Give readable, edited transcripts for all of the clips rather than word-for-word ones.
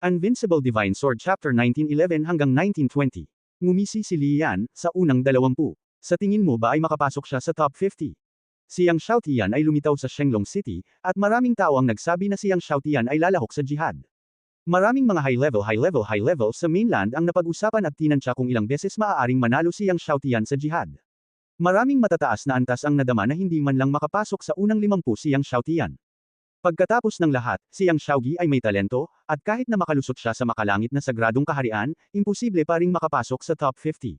Invincible Divine Sword Chapter 1911 hanggang 1920. Ngumisi si Li Yan, sa unang 20. Sa tingin mo ba ay makapasok siya sa top 50? Si Yang Xiaotian ay lumitaw sa Shenglong City, at maraming tao ang nagsabi na si Yang Xiaotian ay lalahok sa jihad. Maraming mga high level sa mainland ang napag-usapan at tinansya kung ilang beses maaaring manalo si Yang Xiaotian sa jihad. Maraming matataas na antas ang nadama na hindi man lang makapasok sa unang 50 si Yang Xiaotian. Pagkatapos ng lahat, si Yang Xiaogi ay may talento, at kahit na makalusot siya sa makalangit na sagradong kaharian, imposible pa ring makapasok sa top 50.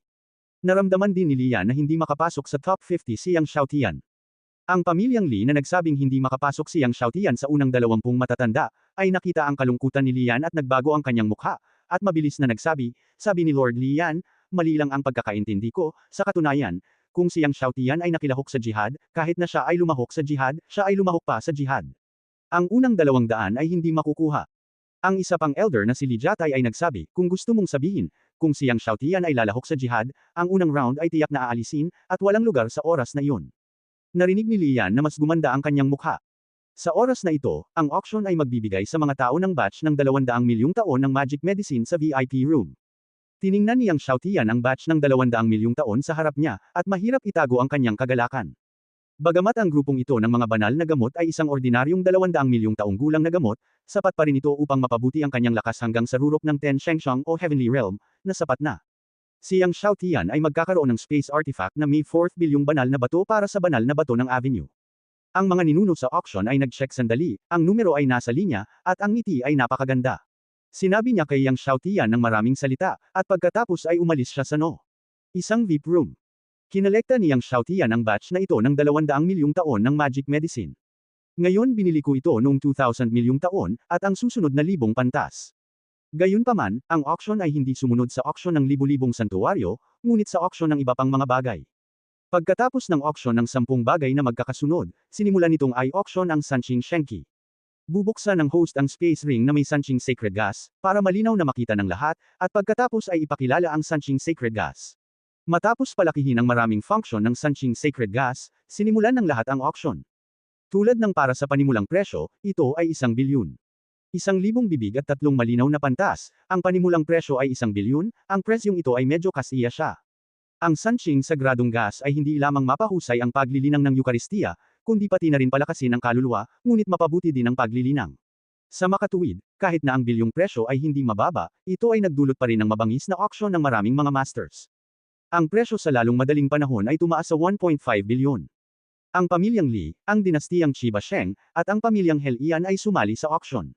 Naramdaman din ni Li Yan na hindi makapasok sa top 50 si Yang Xiaotian. Ang pamilyang Li na nagsabing hindi makapasok si Yang Xiaotian sa unang 20 matatanda, ay nakita ang kalungkutan ni Li Yan at nagbago ang kanyang mukha, at mabilis na nagsabi, sabi ni Lord Li Yan, mali lang ang pagkakaintindi ko, sa katunayan, kung si Yang Xiaotian ay nakilahok sa jihad, kahit na siya ay lumahok sa jihad, siya ay lumahok pa sa jihad. Ang unang 200 ay hindi makukuha. Ang isa pang elder na si Li Jiatai ay nagsabi, kung gusto mong sabihin, kung si Yang Xiaotian ay lalahok sa jihad, ang unang round ay tiyak na aalisin, at walang lugar sa oras na iyon. Narinig ni Li Yan na mas gumanda ang kanyang mukha. Sa oras na ito, ang auction ay magbibigay sa mga tao ng batch ng 200 milyong taon ng magic medicine sa VIP room. Tiningnan ni Yang Xiaotian ang batch ng 200 milyong taon sa harap niya, at mahirap itago ang kanyang kagalakan. Bagamat ang grupong ito ng mga banal na gamot ay isang ordinaryong 200 milyong taong gulang na gamot, sapat pa rin ito upang mapabuti ang kanyang lakas hanggang sa rurok ng Ten Shengshang o Heavenly Realm, na sapat na. Si Yang Xiaotian ay magkakaroon ng space artifact na may 4th bilyong banal na bato para sa banal na bato ng Avenue. Ang mga ninuno sa auction ay nag-check sandali, ang numero ay nasa linya, at ang ngiti ay napakaganda. Sinabi niya kay Yang Xiaotian ng maraming salita, at pagkatapos ay umalis siya sa isang VIP room. Kinolekta ni Yang Xiaotian ang batch na ito ng 200 milyong taon ng magic medicine. Ngayon binili ko ito noong 2,000 milyong taon, at ang susunod na 1,000 pantas. Gayunpaman, ang auction ay hindi sumunod sa auction ng libu-libong santuwaryo, ngunit sa auction ng iba pang mga bagay. Pagkatapos ng auction ng 10 bagay na magkakasunod, sinimulan nitong i-auction ang Sanqing Shenki. Bubuksan ng host ang space ring na may Sanqing Sacred Gas, para malinaw na makita ng lahat, at pagkatapos ay ipakilala ang Sanqing Sacred Gas. Matapos palakihin ang maraming function ng Sanqing Sacred Gas, sinimulan ng lahat ang auction. Tulad ng para sa panimulang presyo, ito ay 1 bilyon. 1,000 bibig at 3 malinaw na pantas, ang panimulang presyo ay 1 bilyon, ang presyong ito ay medyo kasiya siya. Ang Sanqing Sagradong Gas ay hindi lamang mapahusay ang paglilinang ng Eukaristiya, kundi pati na rin palakasin ang kaluluwa, ngunit mapabuti din ang paglilinang. Sa makatuwid, kahit na ang bilyong presyo ay hindi mababa, ito ay nagdulot pa rin ng mabangis na auction ng maraming mga masters. Ang presyo sa lalong madaling panahon ay tumaas sa 1.5 bilyon. Ang pamilyang Li, ang dinastiyang Chiba Sheng, at ang pamilyang Helian ay sumali sa auction.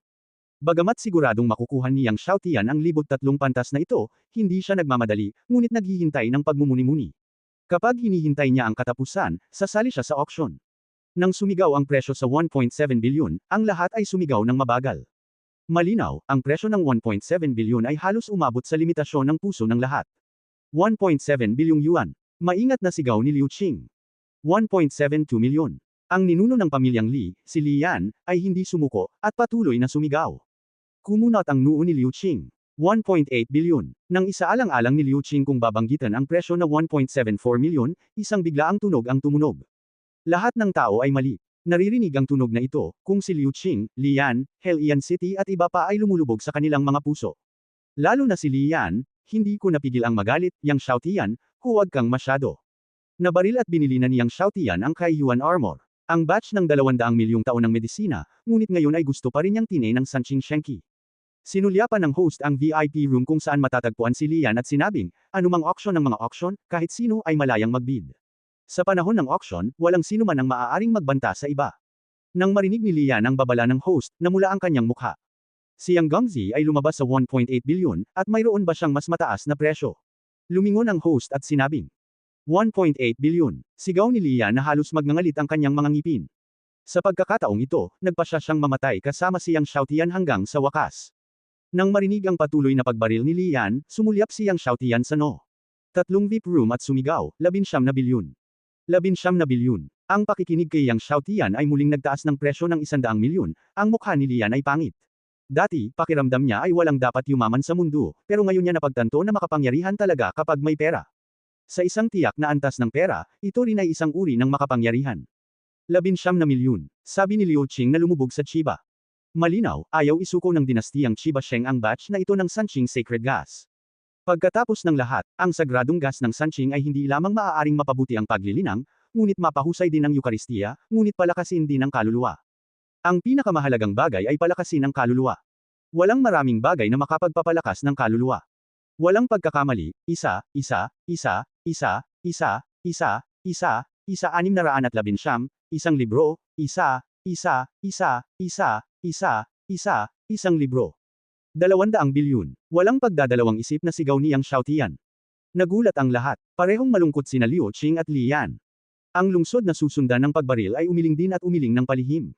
Bagamat siguradong makukuha ni Yang Xiaotian ang 1,300 pantas na ito, hindi siya nagmamadali, ngunit naghihintay ng pagmumuni-muni. Kapag hinihintay niya ang katapusan, sasali siya sa auction. Nang sumigaw ang presyo sa 1.7 bilyon, ang lahat ay sumigaw ng mabagal. Malinaw, ang presyo ng 1.7 bilyon ay halos umabot sa limitasyon ng puso ng lahat. 1.7 bilyong yuan. Maingat na sigaw ni Liu Qing. 1.72 milyon. Ang ninuno ng pamilyang Li, si Li Yan, ay hindi sumuko, at patuloy na sumigaw. Kumunat ang noo ni Liu Qing. 1.8 bilyon. Nang isaalang-alang ni Liu Qing kung babanggitan ang presyo na 1.74 milyon, isang biglaang tunog ang tumunog. Lahat ng tao ay mali. Naririnig ang tunog na ito, kung si Liu Qing, Li Yan, Helian City at iba pa ay lumulubog sa kanilang mga puso. Lalo na si Li Yan, hindi ko napigil ang magalit, Yang Xiaotian, huwag kang masyado. Nabaril at binili na ni Yang Xiaotian ang Kaiyuan Armor. Ang batch ng 200 milyong taon ng medisina, ngunit ngayon ay gusto pa rin niyang tinay ng Sanqing Shenki. Sinulyapan ng host ang VIP room kung saan matatagpuan si Li Yan at sinabing, anumang auction ng mga auction, kahit sino ay malayang magbid. Sa panahon ng auction, walang sino man ang maaaring magbanta sa iba. Nang marinig ni Li Yan ang babala ng host, namula ang kanyang mukha. Si Yang Gongzi ay lumabas sa 1.8 bilyon, at mayroon ba siyang mas mataas na presyo? Lumingon ang host at sinabing, 1.8 bilyon. Sigaw ni Li Yan na halos magngangalit ang kanyang mga ngipin. Sa pagkakataong ito, nagpasya siyang mamatay kasama si Yang Xiaotian hanggang sa wakas. Nang marinig ang patuloy na pagbaril ni Li Yan, sumulyap si Yang Xiaotian sa 3 VIP room at sumigaw, 19 na bilyon. 19 na bilyon. Ang pakikinig kay Yang Xiaotian ay muling nagtaas ng presyo ng 100 milyon, ang mukha ni Li Yan ay pangit. Dati, pakiramdam niya ay walang dapat yumaman sa mundo, pero ngayon niya napagtanto na makapangyarihan talaga kapag may pera. Sa isang tiyak na antas ng pera, ito rin ay isang uri ng makapangyarihan. 19 na milyon, sabi ni Liu Qing na lumubog sa Chiba. Malinaw, ayaw isuko ng dinastiyang Chiba Sheng ang batch na ito ng Sanqing Sacred Gas. Pagkatapos ng lahat, ang sagradong gas ng Sanqing ay hindi lamang maaaring mapabuti ang paglilinang, ngunit mapahusay din ang Eukaristiya, ngunit palakasin din ang kaluluwa. Ang pinakamahalagang bagay ay palakasin ang kaluluwa. Walang maraming bagay na makapagpapalakas ng kaluluwa. Walang pagkakamali, 619, isang libro, isang libro. 200 bilyon. Walang pagdadalawang isip na sigaw niyang Xiaotian. Nagulat ang lahat. Parehong malungkot sina Liu Qing at Li Yan. Ang lungsod na susundan ng pagbaril ay umiling din at umiling ng palihim.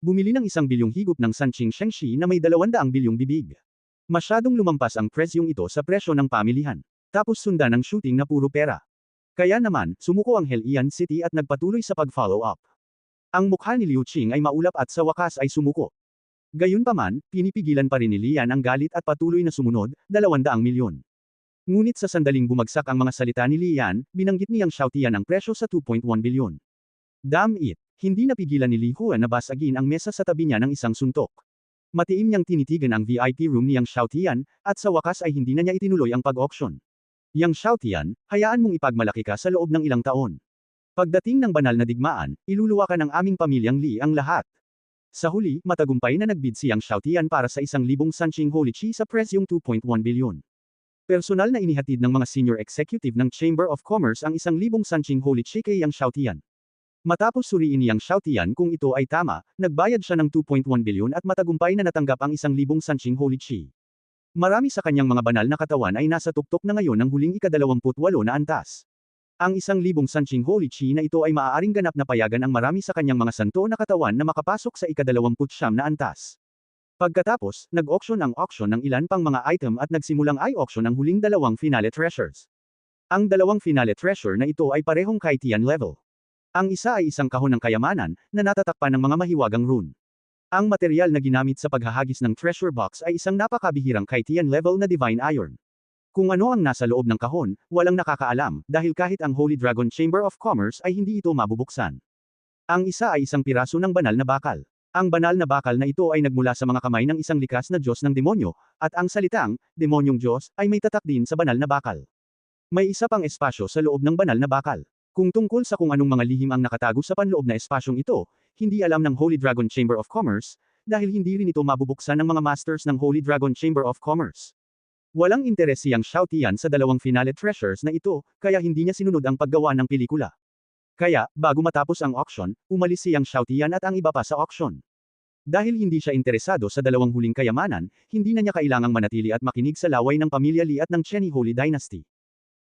Bumili ng 1 bilyong higop ng Sanqing Shengshi na may 200 bilyong bibig. Masyadong lumampas ang presyong ito sa presyo ng pamilihan. Tapos sundan ng shooting na puro pera. Kaya naman, sumuko ang Helian City at nagpatuloy sa pag-follow up. Ang mukha ni Liu Qing ay maulap at sa wakas ay sumuko. Gayunpaman, pinipigilan pa rin ni Lian ang galit at patuloy na sumunod, 200 milyon. Ngunit sa sandaling bumagsak ang mga salita ni Lian, binanggit niyang Xiaotian ang presyo sa 2.1 bilyon. Damn it! Hindi napigilan ni Li Huan na basagin ang mesa sa tabi niya ng isang suntok. Matiim niyang tinitigan ang VIP room niyang Xiaotian, at sa wakas ay hindi na niya itinuloy ang pag-auction. Yang Xiaotian, hayaan mong ipagmalaki ka sa loob ng ilang taon. Pagdating ng banal na digmaan, iluluwakan ng aming pamilyang Li ang lahat. Sa huli, matagumpay na nagbid si Yang Xiaotian para sa 1,000 Sanqing Holy Chi sa presyong 2.1 bilyon. Personal na inihatid ng mga senior executive ng Chamber of Commerce ang 1,000 Sanqing Holy Chi kay Yang Xiaotian. Matapos suriin ni Yang Xiaotian kung ito ay tama, nagbayad siya ng 2.1 bilyon at matagumpay na natanggap ang 1,000 Sanqing Holy Chi. Marami sa kanyang mga banal na katawan ay nasa tuktok na ngayon ng huling ika-28 na antas. Ang 1,000 Sanqing Holy Chi na ito ay maaaring ganap na payagan ang marami sa kanyang mga santo na katawan na makapasok sa ika-29 na antas. Pagkatapos, nag-auction ang auction ng ilan pang mga item at nagsimulang i-auction ang huling 2 finale treasures. Ang 2 finale treasure na ito ay parehong kay Tian level. Ang isa ay isang kahon ng kayamanan, na natatakpan ng mga mahiwagang rune. Ang material na ginamit sa paghahagis ng treasure box ay isang napakabihirang kay Tian level na divine iron. Kung ano ang nasa loob ng kahon, walang nakakaalam, dahil kahit ang Holy Dragon Chamber of Commerce ay hindi ito mabubuksan. Ang isa ay isang piraso ng banal na bakal. Ang banal na bakal na ito ay nagmula sa mga kamay ng isang likas na Diyos ng demonyo, at ang salitang, demonyong Diyos, ay may tatak din sa banal na bakal. May isa pang espasyo sa loob ng banal na bakal. Kung tungkol sa kung anong mga lihim ang nakatago sa panloob na espasyong ito, hindi alam ng Holy Dragon Chamber of Commerce, dahil hindi rin ito mabubuksan ng mga masters ng Holy Dragon Chamber of Commerce. Walang interes si Yang Xiaotian sa 2 finale treasures na ito, kaya hindi niya sinunod ang paggawa ng pelikula. Kaya, bago matapos ang auction, umalis si Yang Xiaotian at ang iba pa sa auction. Dahil hindi siya interesado sa 2 huling kayamanan, hindi na niya kailangang manatili at makinig sa laway ng pamilya Li at ng Qianni Holy Dynasty.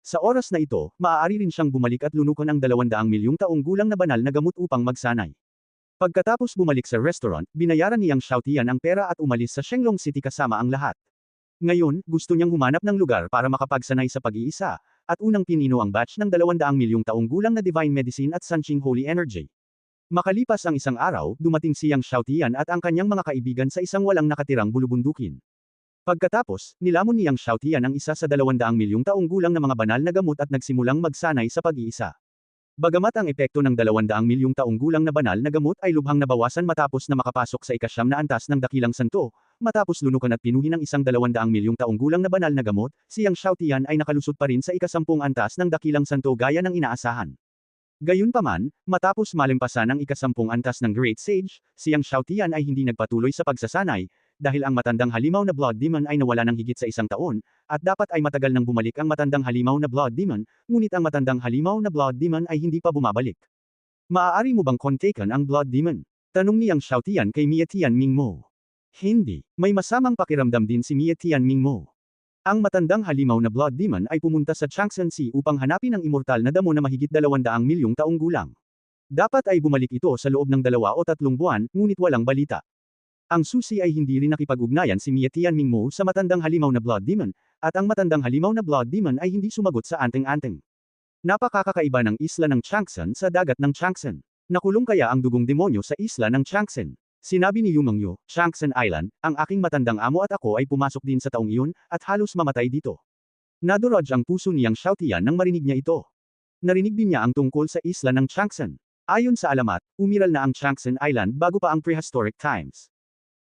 Sa oras na ito, maaari rin siyang bumalik at lunukan ang 200 milyong taong gulang na banal na gamot upang magsanay. Pagkatapos bumalik sa restaurant, binayaran ni Yang Xiaotian ang pera at umalis sa Shenglong City kasama ang lahat. Ngayon, gusto niyang humanap ng lugar para makapagsanay sa pag-iisa, at unang pinino ang batch ng 200 milyong taong gulang na Divine Medicine at Sanqing Holy Energy. Makalipas ang isang araw, dumating si Yang Xiaotian at ang kanyang mga kaibigan sa isang walang nakatirang bulubundukin. Pagkatapos, nilamon ni Yang Xiaotian ang isa sa 200 milyong taong gulang na mga banal na gamot at nagsimulang magsanay sa pag-iisa. Bagamat ang epekto ng 200 milyong taong gulang na banal na gamot ay lubhang nabawasan matapos na makapasok sa ika-9 na antas ng dakilang santo, matapos lunukan at pinuhin ng isang 200 milyong taong gulang na banal na gamot, si Yang Xiaotian ay nakalusot pa rin sa ika-10 antas ng dakilang santo gaya ng inaasahan. Gayunpaman, matapos malimpasan ang ika-10 antas ng Great Sage, si Yang Xiaotian ay hindi nagpatuloy sa pagsasanay, dahil ang matandang halimaw na Blood Demon ay nawala ng higit sa 1 taon, at dapat ay matagal nang bumalik ang matandang halimaw na Blood Demon, ngunit ang matandang halimaw na Blood Demon ay hindi pa bumabalik. Maaari mo bang kontaken ang Blood Demon? Tanong ni Yang Xiaotian kay Mia Tian Mingmo. Hindi. May masamang pakiramdam din si Mia Tian Mingmo. Ang matandang halimaw na Blood Demon ay pumunta sa Changsan Sea upang hanapin ang immortal na damo na mahigit 200 milyong taong gulang. Dapat ay bumalik ito sa loob ng 2 o 3 buwan, ngunit walang balita. Ang susi ay hindi rin nakipag-ugnayan si Mia Tian Mingmo sa matandang halimaw na Blood Demon, at ang matandang halimaw na Blood Demon ay hindi sumagot sa anteng-anteng. Napakakakaiba ng isla ng Changsan sa dagat ng Changsan. Nakulong kaya ang dugong demonyo sa isla ng Changsan? Sinabi ni Yu Mengyu, Changsan Island, ang aking matandang amo at ako ay pumasok din sa taong iyon, at halos mamatay dito. Nadurog ang puso ni Yang Xiaotian nang marinig niya ito. Narinig din niya ang tungkol sa isla ng Changsan. Ayon sa alamat, umiral na ang Changsan Island bago pa ang prehistoric times.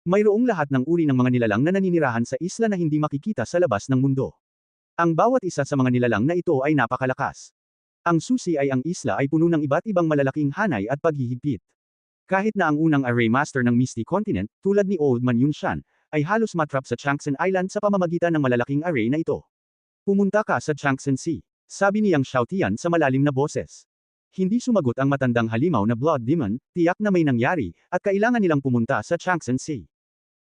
Mayroong lahat ng uri ng mga nilalang na naninirahan sa isla na hindi makikita sa labas ng mundo. Ang bawat isa sa mga nilalang na ito ay napakalakas. Ang susi ay ang isla ay puno ng iba't ibang malalaking hanay at paghihigpit. Kahit na ang unang array master ng Misty Continent, tulad ni Old Man Yunshan, ay halos matrap sa Changsan Island sa pamamagitan ng malalaking array na ito. Pumunta ka sa Changsan Sea, sabi ni Yang Xiaotian sa malalim na boses. Hindi sumagot ang matandang halimaw na Blood Demon, tiyak na may nangyari, at kailangan nilang pumunta sa Changsan Sea.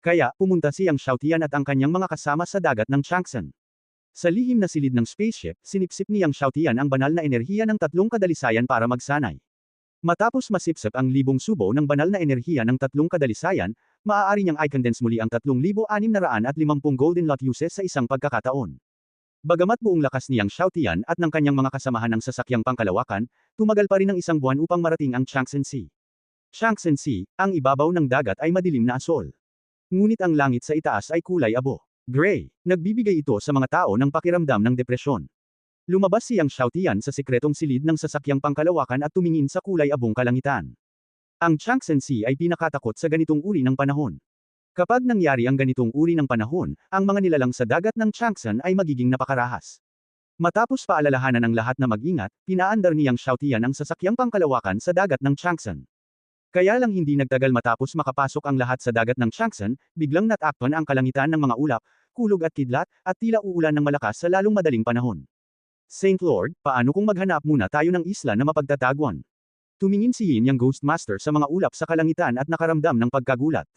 Kaya, pumunta si Yang Xiaotian at ang kanyang mga kasama sa dagat ng Changsan. Sa lihim na silid ng spaceship, sinipsip ni Yang Xiaotian ang banal na enerhiya ng tatlong kadalisayan para magsanay. Matapos masipsip ang libong subo ng banal na enerhiya ng tatlong kadalisayan, maaari niyang i-condense muli ang 3,650 golden lot uses sa isang pagkakataon. Bagamat buong lakas ni Yang Xiaotian at ng kanyang mga kasamahan ng sasakyang pangkalawakan, tumagal pa rin ang isang buwan upang marating ang Changsan Sea. Changsan Sea, ang ibabaw ng dagat ay madilim na asol. Ngunit ang langit sa itaas ay kulay abo. Gray. Nagbibigay ito sa mga tao ng pakiramdam ng depresyon. Lumabas si Yang Xiaotian sa sikretong silid ng sasakyang pangkalawakan at tumingin sa kulay abong kalangitan. Ang Changsan Sea ay pinakatakot sa ganitong uri ng panahon. Kapag nangyari ang ganitong uri ng panahon, ang mga nilalang sa dagat ng Changsan ay magiging napakarahas. Matapos paalalahanan ang lahat na mag-ingat, pinaandar ni Yang Xiaotian ang sasakyang pangkalawakan sa dagat ng Changsan. Kaya lang hindi nagtagal matapos makapasok ang lahat sa dagat ng Changsan, biglang natakpan ang kalangitan ng mga ulap, kulog at kidlat, at tila uulan ng malakas sa lalong madaling panahon. Saint Lord, paano kung maghanap muna tayo ng isla na mapagtataguan? Tumingin si Yin Yang Ghost Master sa mga ulap sa kalangitan at nakaramdam ng pagkagulat.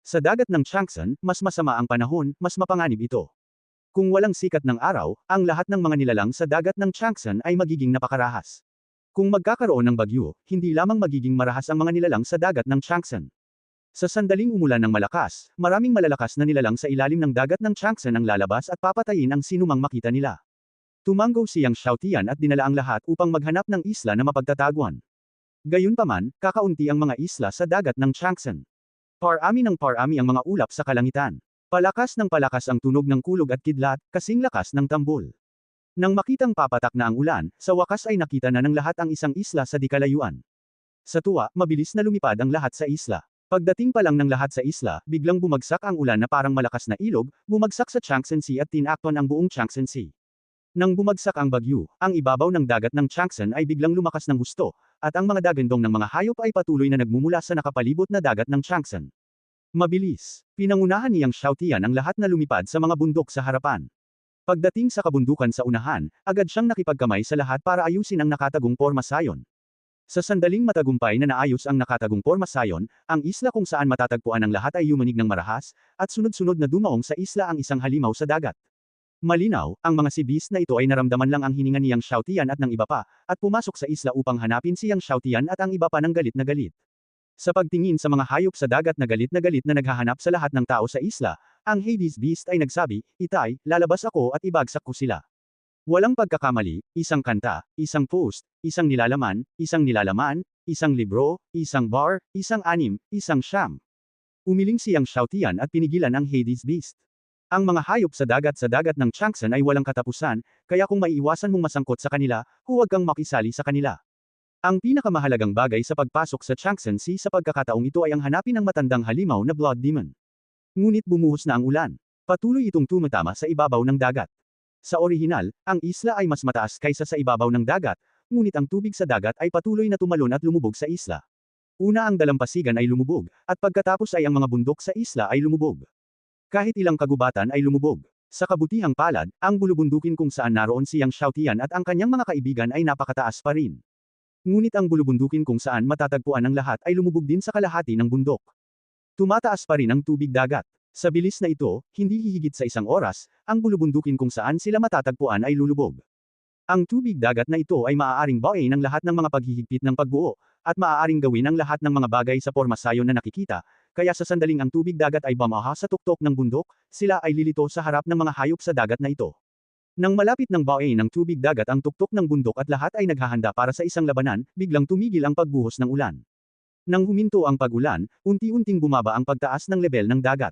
Sa dagat ng Changsan, mas masama ang panahon, mas mapanganib ito. Kung walang sikat ng araw, ang lahat ng mga nilalang sa dagat ng Changsan ay magiging napakarahas. Kung magkakaroon ng bagyo, hindi lamang magiging marahas ang mga nilalang sa dagat ng Changsan. Sa sandaling umulan ng malakas, maraming malalakas na nilalang sa ilalim ng dagat ng Changsan ang lalabas at papatayin ang sinumang makita nila. Tumanggo si Yang Xiaotian at dinala ang lahat upang maghanap ng isla na mapagtataguan. Gayunpaman, kakaunti ang mga isla sa dagat ng Changsan. Parami ng parami ang mga ulap sa kalangitan. Palakas ng palakas ang tunog ng kulog at kidlat, kasing lakas ng tambol. Nang makitang papatak na ang ulan, sa wakas ay nakita na ng lahat ang isang isla sa di kalayuan. Sa tuwa, mabilis na lumipad ang lahat sa isla. Pagdating pa lang ng lahat sa isla, biglang bumagsak ang ulan na parang malakas na ilog, bumagsak sa Changsan Sea at tinakpan ang buong Changsan Sea. Nang bumagsak ang bagyo, ang ibabaw ng dagat ng Changsan ay biglang lumakas ng husto, at ang mga dagandong ng mga hayop ay patuloy na nagmumula sa nakapalibot na dagat ng Changsan. Mabilis, pinangunahan ni Yang Xiaotian ang lahat na lumipad sa mga bundok sa harapan. Pagdating sa kabundukan sa unahan, agad siyang nakipagkamay sa lahat para ayusin ang nakatagong pormasayon. Sa sandaling matagumpay na naayos ang nakatagong pormasayon, ang isla kung saan matatagpuan ang lahat ay yumanig ng marahas, at sunod-sunod na dumaong sa isla ang isang halimaw sa dagat. Malinaw, ang mga sibis na ito ay naramdaman lang ang hininga ni Yang Xiaotian at ng iba pa, at pumasok sa isla upang hanapin si Yang Xiaotian at ang iba pa ng galit na galit. Sa pagtingin sa mga hayop sa dagat na galit na naghahanap sa lahat ng tao sa isla, ang Hades Beast ay nagsabi, "Itay, lalabas ako at ibagsak ko sila." Walang pagkakamali, isang kanta, isang post, isang nilalaman, isang libro, isang bar, isang anim, isang siyam. Umiling si Yang Xiaotian at pinigilan ang Hades Beast. Ang mga hayop sa dagat ng Changsan ay walang katapusan, kaya kung maiiwasan mong masangkot sa kanila, huwag kang makisali sa kanila. Ang pinakamahalagang bagay sa pagpasok sa Changsan Sea sa pagkakataong ito ay ang hanapin ng matandang halimaw na Blood Demon. Ngunit bumuhos na ang ulan. Patuloy itong tumatama sa ibabaw ng dagat. Sa orihinal, ang isla ay mas mataas kaysa sa ibabaw ng dagat, ngunit ang tubig sa dagat ay patuloy na tumalon at lumubog sa isla. Una ang dalampasigan ay lumubog, at pagkatapos ay ang mga bundok sa isla ay lumubog. Kahit ilang kagubatan ay lumubog. Sa kabutihang palad, ang bulubundukin kung saan naroon si Yang Xiaotian at ang kanyang mga kaibigan ay napakataas pa rin. Ngunit ang bulubundukin kung saan matatagpuan ang lahat ay lumubog din sa kalahati ng bundok. Tumataas pa rin ang tubig dagat. Sa bilis na ito, hindi hihigit sa isang oras, ang bulubundukin kung saan sila matatagpuan ay lulubog. Ang tubig dagat na ito ay maaaring bawain ng lahat ng mga paghihigpit ng pagbuo, at maaaring gawin ang lahat ng mga bagay sa pormasayon na nakikita, kaya sa sandaling ang tubig dagat ay bumaha sa tuktok ng bundok, sila ay lilito sa harap ng mga hayop sa dagat na ito. Nang malapit ng bawain ng tubig dagat ang tuktok ng bundok at lahat ay naghahanda para sa isang labanan, biglang tumigil ang pagbuhos ng ulan. Nang huminto ang pag-ulan, unti-unting bumaba ang pagtaas ng lebel ng dagat.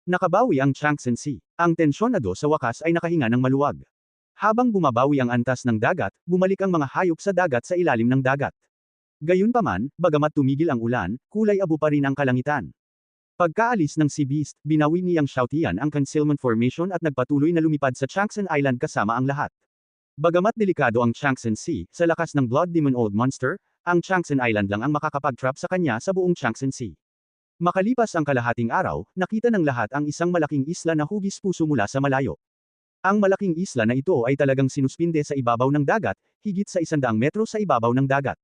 Nakabawi ang Changsan Sea. Ang tensyonado sa wakas ay nakahinga ng maluwag. Habang bumabawi ang antas ng dagat, bumalik ang mga hayop sa dagat sa ilalim ng dagat. Gayunpaman, bagamat tumigil ang ulan, kulay abo pa rin ang kalangitan. Pagkaalis ng Sea Beast, binawi ni Yang Xiaotian ang concealment formation at nagpatuloy na lumipad sa Chang'an Island kasama ang lahat. Bagamat delikado ang Chang'an Sea, sa lakas ng Blood Demon Old Monster, ang Chang'an Island lang ang makakapag-trap sa kanya sa buong Chang'an Sea. Makalipas ang kalahating araw, nakita ng lahat ang isang malaking isla na hugis puso mula sa malayo. Ang malaking isla na ito ay talagang sinuspinde sa ibabaw ng dagat, higit sa 100 metro sa ibabaw ng dagat.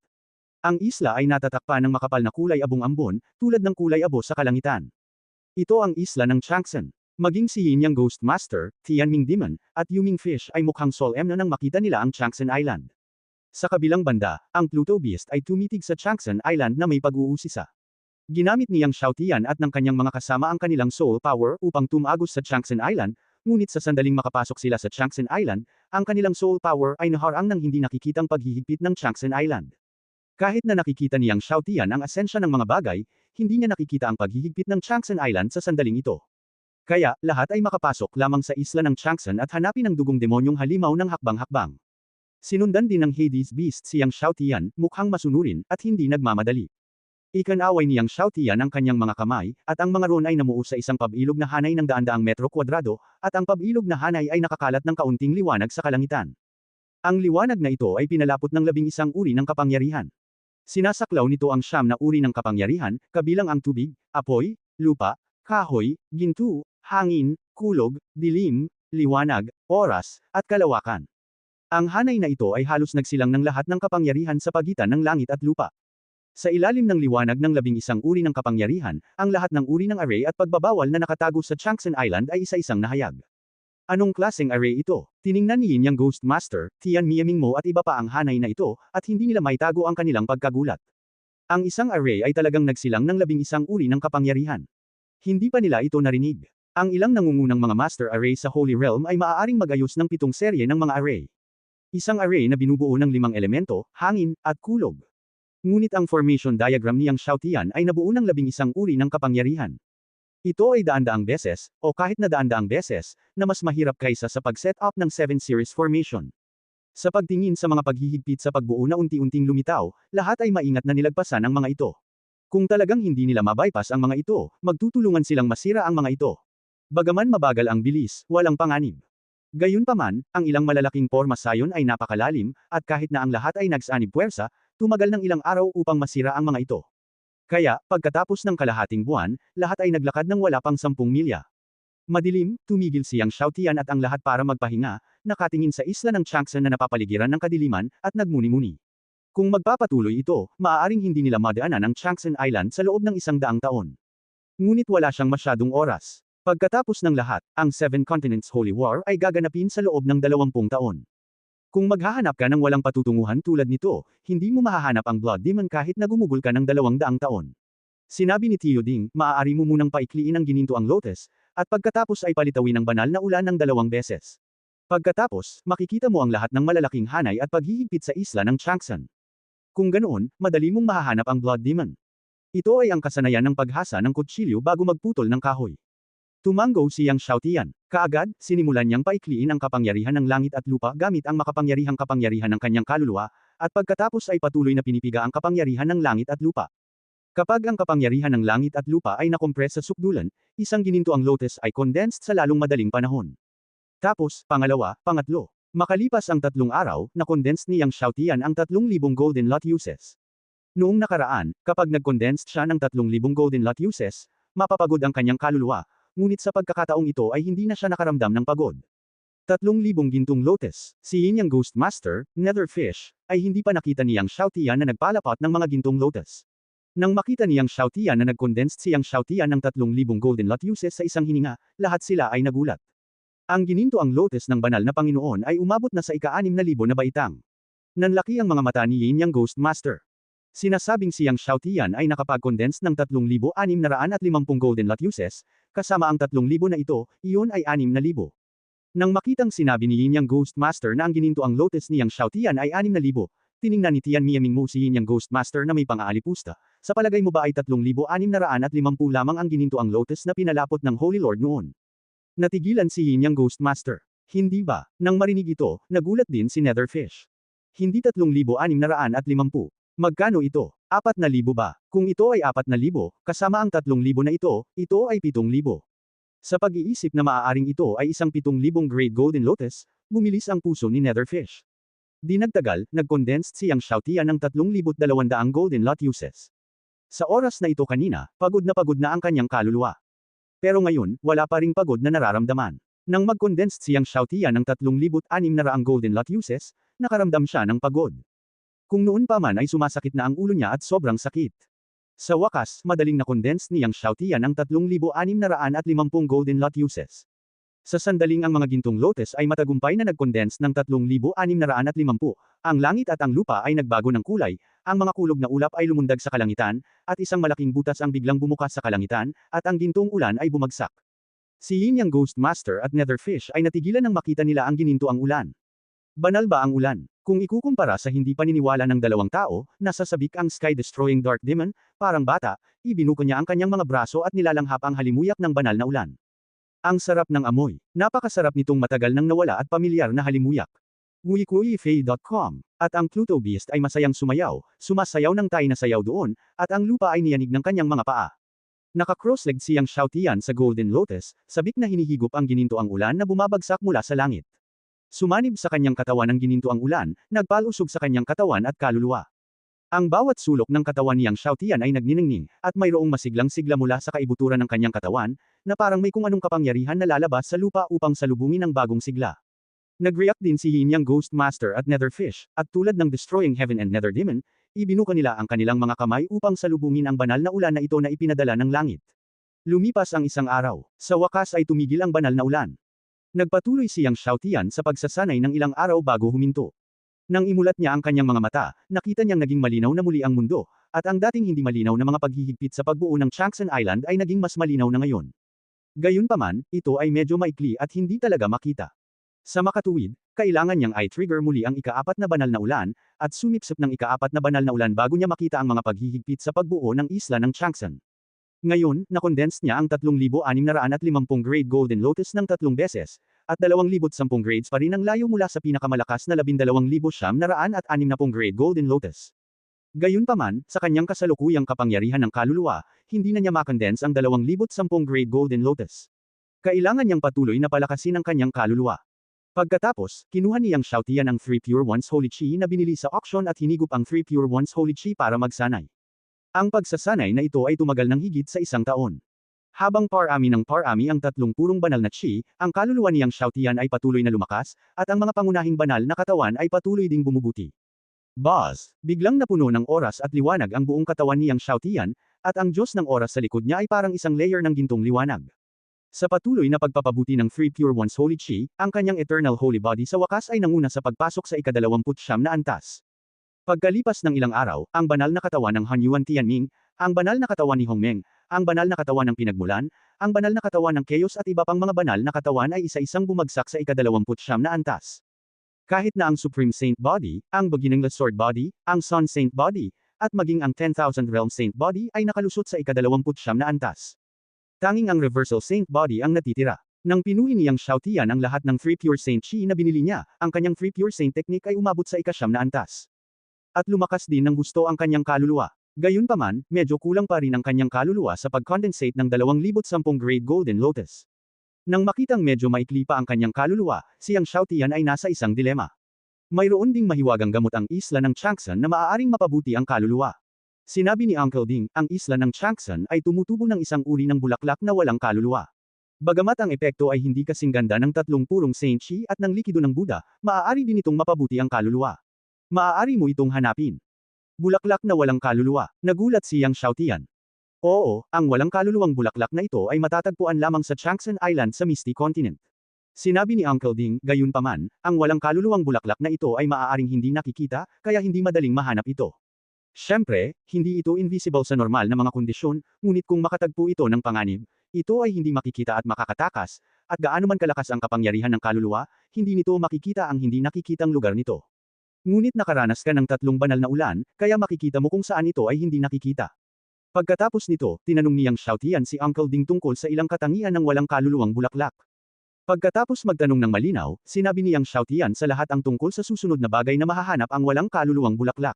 Ang isla ay natatakpan ng makapal na kulay abong-ambon, tulad ng kulay abo sa kalangitan. Ito ang isla ng Chang'an. Maging si Yin Yang Ghost Master, Tianming Demon, at Yuming Fish ay mukhang solemn na nang makita nila ang Chang'an Island. Sa kabilang banda, ang Pluto Beast ay tumitig sa Chang'an Island na may pag-uusisa. Ginamit ni Yang Xiaotian at ng kanyang mga kasama ang kanilang soul power upang tumagos sa Chang'an Island, ngunit sa sandaling makapasok sila sa Chang'an Island, ang kanilang soul power ay naharang ng hindi nakikitang paghihigpit ng Chang'an Island. Kahit na nakikita ni Yang Xiaotian ang asensya ng mga bagay, hindi niya nakikita ang paghihigpit ng Chang'an Island sa sandaling ito. Kaya, lahat ay makapasok lamang sa isla ng Chang'an at hanapin ang dugong demonyong halimaw ng hakbang-hakbang. Sinundan din ng Hades Beast si Yang Xiaotian, mukhang masunurin, at hindi nagmamadali. Ikanaway ni Yang Xiaotian ang kanyang mga kamay, at ang mga ron ay namuo sa isang pabilog na hanay ng daan-daang metro kwadrado, at ang pabilog na hanay ay nakakalat ng kaunting liwanag sa kalangitan. Ang liwanag na ito ay pinalapot ng 11 uri ng kapangyarihan. Sinasaklaw nito ang 9 na uri ng kapangyarihan, kabilang ang tubig, apoy, lupa, kahoy, ginto, hangin, kulog, dilim, liwanag, oras, at kalawakan. Ang hanay na ito ay halos nagsilang ng lahat ng kapangyarihan sa pagitan ng langit at lupa. Sa ilalim ng liwanag ng 11 uri ng kapangyarihan, ang lahat ng uri ng array at pagbabawal na nakatago sa Chang'an Island ay isa-isang nahayag. Anong klaseng array ito? Tiningnan ni Yin Yang Ghost Master, Tian Miaming Mo at iba pa ang hanay na ito, at hindi nila maitago ang kanilang pagkagulat. Ang isang array ay talagang nagsilang ng 11 uri ng kapangyarihan. Hindi pa nila ito narinig. Ang ilang nangungunang mga master array sa Holy Realm ay maaaring magayos ng 7 serye ng mga array. Isang array na binubuo ng 5 elemento, hangin, at kulog. Ngunit ang formation diagram ni Yang Xiaotian ay nabuo ng 11 uri ng kapangyarihan. Ito ay daan-daang beses, o kahit na daan-daang beses, na mas mahirap kaysa sa pag-set up ng 7 series formation. Sa pagtingin sa mga paghihigpit sa pagbuo na unti-unting lumitaw, lahat ay maingat na nilagpasan ang mga ito. Kung talagang hindi nila mabypass ang mga ito, magtutulungan silang masira ang mga ito. Bagaman mabagal ang bilis, walang panganib. Gayunpaman, ang ilang malalaking porma sayon ay napakalalim, at kahit na ang lahat ay nagsanib puwersa, tumagal ng ilang araw upang masira ang mga ito. Kaya, pagkatapos ng kalahating buwan, lahat ay naglakad ng wala pang 10 milya. Madilim, tumigil si Yang Xiaotian at ang lahat para magpahinga, nakatingin sa isla ng Chang'an na napapaligiran ng kadiliman, at nagmuni-muni. Kung magpapatuloy ito, maaaring hindi nila madaanan ang Chang'an Island sa loob ng 100 taon. Ngunit wala siyang masyadong oras. Pagkatapos ng lahat, ang 7 Continents Holy War ay gaganapin sa loob ng 20 taon. Kung maghahanap ka ng walang patutunguhan tulad nito, hindi mo mahahanap ang Blood Demon kahit na gumugol ka ng 200 taon. Sinabi ni Tio Ding, maaari mo munang paikliin ang gininto ang lotus, at pagkatapos ay palitawin ang banal na ulan ng 2 beses. Pagkatapos, makikita mo ang lahat ng malalaking hanay at paghihigpit sa isla ng Chang'an. Kung ganoon, madali mong mahahanap ang Blood Demon. Ito ay ang kasanayan ng paghasa ng kutsilyo bago magputol ng kahoy. Tumanggo si Yang Xiaotian. Kaagad, sinimulan niyang paikliin ang kapangyarihan ng langit at lupa gamit ang makapangyarihang kapangyarihan ng kanyang kaluluwa, at pagkatapos ay patuloy na pinipiga ang kapangyarihan ng langit at lupa. Kapag ang kapangyarihan ng langit at lupa ay nakompres sa sukdulan, isang gininto ang lotus ay condensed sa lalong madaling panahon. Tapos, pangalawa, pangatlo. Makalipas ang 3 araw, na-condense ni Yang Xiaotian ang 3,000 golden lot uses. Noong nakaraan, kapag nag-condensed siya ng 3,000 golden lot uses, mapapagod ang kanyang kaluluwa, ngunit sa pagkakataong ito ay hindi na siya nakaramdam ng pagod. 3,000 gintong lotus. Si Yin Yang Ghost Master, Netherfish, ay hindi pa nakita ni Yang Xiaotian na nagpalapot ng mga gintong lotus. Nang makita ni Yang Xiaotian na nag-condensed si Yang Xiaotian ng 3,000 golden lot uses sa isang hininga, lahat sila ay nagulat. Ang gininto ang lotus ng banal na Panginoon ay umabot na sa ika-6,000 na baitang. Nanlaki ang mga mata ni Yin Yang Ghost Master. Sinasabing si Yang Xiaotian ay nakapag-condense ng 3,650 golden lot uses, kasama ang 3,000 na ito, iyon ay 6,000. Nang makitang sinabi ni Yin Yang Ghost Master na ang gininto ang lotus ni Yang Xiaotian ay 6,000, tiningnan ni Tian Miaming Mo si Yin Yang Ghost Master na may pang-aalipusta. Sa palagay mo ba ay 3,650 lamang ang gininto ang lotus na pinalapot ng Holy Lord noon? Natigilan si Yin Yang Ghost Master. Hindi ba? Nang marinig ito, nagulat din si Netherfish. Hindi 3,650. Magkano ito? 4,000 ba? Kung ito ay 4,000, kasama ang 3,000 na ito ay 7,000. Sa pag-iisip na maaaring ito ay isang 7,000 grade golden lotus, bumilis ang puso ni Netherfish. Di nagtagal, nag-condensed siyang Xiaotian ng 3,200 golden lotuses. Sa oras na ito kanina, pagod na ang kanyang kaluluwa. Pero ngayon, wala pa ring pagod na nararamdaman. Nang mag-condensed siyang Xiaotian ng 3,600 golden lotuses, nakaramdam siya ng pagod. Kung noon pa man ay sumasakit na ang ulo niya at sobrang sakit. Sa wakas, madaling na-condense niyang Xiaotian ng 3,650 golden lotuses. Sa sandaling ang mga gintong lotus ay matagumpay na nag-condense ng 3,650, ang langit at ang lupa ay nagbago ng kulay, ang mga kulog na ulap ay lumundag sa kalangitan, at isang malaking butas ang biglang bumukas sa kalangitan, at ang gintong ulan ay bumagsak. Si Yin Yang Ghost Master at Netherfish ay natigilan nang makita nila ang ginintoang ulan. Banal ba ang ulan? Kung ikukumpara sa hindi paniniwala ng dalawang tao, nasasabik ang sky-destroying dark demon, parang bata, ibinuko niya ang kanyang mga braso at nilalanghap ang halimuyak ng banal na ulan. Ang sarap ng amoy. Napakasarap nitong matagal nang nawala at pamilyar na halimuyak. WikiFei.com. At ang Pluto Beast ay masayang sumasayaw ng tayo na sayaw doon, at ang lupa ay niyanig ng kanyang mga paa. Naka-cross-legged siyang Xiaotian sa Golden Lotus, sabik na hinihigop ang ginintoang ulan na bumabagsak mula sa langit. Sumanib sa kanyang katawan ang ginintoang ulan, nagpalusog sa kanyang katawan at kaluluwa. Ang bawat sulok ng katawan niyang Xiaotian ay nagniningning, at mayroong masiglang sigla mula sa kaibuturan ng kanyang katawan, na parang may kung anong kapangyarihan na lalabas sa lupa upang salubungin ang bagong sigla. Nag-react din si Yin Yang Ghost Master at Netherfish, at tulad ng Destroying Heaven and Nether Demon, ibinuka nila ang kanilang mga kamay upang salubungin ang banal na ulan na ito na ipinadala ng langit. Lumipas ang isang araw. Sa wakas ay tumigil ang banal na ulan. Nagpatuloy siyang Xiaotian sa pagsasanay ng ilang araw bago huminto. Nang imulat niya ang kanyang mga mata, nakita niyang naging malinaw na muli ang mundo, at ang dating hindi malinaw na mga paghihigpit sa pagbuo ng Changsan Island ay naging mas malinaw na ngayon. Gayunpaman, ito ay medyo maikli at hindi talaga makita. Sa makatuwid, kailangan niyang i-trigger muli ang ika-4 na banal na ulan, at sumipsip ng ika-4 na banal na ulan bago niya makita ang mga paghihigpit sa pagbuo ng isla ng Changsan. Ngayon, na-condense niya ang 3,650 grade golden lotus ng 3 beses, at 2,010 grades pa rin ang layo mula sa pinakamalakas na 12,960 grade golden lotus. Gayunpaman, sa kanyang kasalukuyang kapangyarihan ng kaluluwa, hindi na niya ma-condense ang 2,010 grade golden lotus. Kailangan niyang patuloy na palakasin ang kanyang kaluluwa. Pagkatapos, kinuha niyang Xiaotian ang 3 Pure Ones Holy Chi na binili sa auction at hinigup ang 3 Pure Ones Holy Chi para magsanay. Ang pagsasanay na ito ay tumagal ng higit sa 1 taon. Habang parami ng parami ang 3 purong banal na chi, ang kaluluwa niyang Xiaotian ay patuloy na lumakas, at ang mga pangunahing banal na katawan ay patuloy ding bumubuti. Buzz! Biglang napuno ng oras at liwanag ang buong katawan niyang Xiaotian, at ang Diyos ng oras sa likod niya ay parang isang layer ng gintong liwanag. Sa patuloy na pagpapabuti ng 3 Pure Ones Holy Chi, ang kanyang Eternal Holy Body sa wakas ay nanguna sa pagpasok sa ika-29 na antas. Pagkalipas ng ilang araw, ang banal na katawan ng Han Yuan Tianming, ang banal na katawan ni Hong Meng, ang banal na katawan ng Pinagmulan, ang banal na katawan ng Chaos at iba pang mga banal na katawan ay isa-isang bumagsak sa ika-29 na antas. Kahit na ang Supreme Saint Body, ang Beginningless Sword Body, ang Sun Saint Body, at maging ang 10,000 Realm Saint Body ay nakalusot sa ika-29 na antas. Tanging ang Reversal Saint Body ang natitira. Nang pinuhin niyang Xiaotian ang lahat ng 3 Pure Saint Chi na binili niya, ang kanyang 3 Pure Saint Technique ay umabot sa ika-9 na antas. At lumakas din ng gusto ang kanyang kaluluwa. Gayunpaman, medyo kulang pa rin ang kanyang kaluluwa sa pag-condensate ng 2,010 grade golden lotus. Nang makitang medyo maikli pa ang kanyang kaluluwa, siyang Xiaotian ay nasa isang dilema. Mayroon ding mahiwagang gamot ang isla ng Changsan na maaaring mapabuti ang kaluluwa. Sinabi ni Uncle Ding, ang isla ng Changsan ay tumutubo ng isang uri ng bulaklak na walang kaluluwa. Bagamat ang epekto ay hindi kasing ganda ng 3 purong Saint Chi at ng likido ng Buddha, maaari din itong mapabuti ang kaluluwa. Maaari mo itong hanapin. Bulaklak na walang kaluluwa. Nagulat siyang Xiaotian. Oo, ang walang kaluluwang bulaklak na ito ay matatagpuan lamang sa Changsan Island sa Misty Continent. Sinabi ni Uncle Ding, gayunpaman, ang walang kaluluwang bulaklak na ito ay maaaring hindi nakikita, kaya hindi madaling mahanap ito. Siyempre, hindi ito invisible sa normal na mga kondisyon, ngunit kung makatagpo ito ng panganib, ito ay hindi makikita at makakatakas, at gaano man kalakas ang kapangyarihan ng kaluluwa, hindi nito makikita ang hindi nakikitang lugar nito. Ngunit nakaranas ka ng 3 banal na ulan, kaya makikita mo kung saan ito ay hindi nakikita. Pagkatapos nito, tinanong niyang Xiaotian si Uncle Ding tungkol sa ilang katangian ng walang kaluluwang bulaklak. Pagkatapos magtanong ng malinaw, sinabi niyang Xiaotian sa lahat ang tungkol sa susunod na bagay na mahahanap ang walang kaluluwang bulaklak.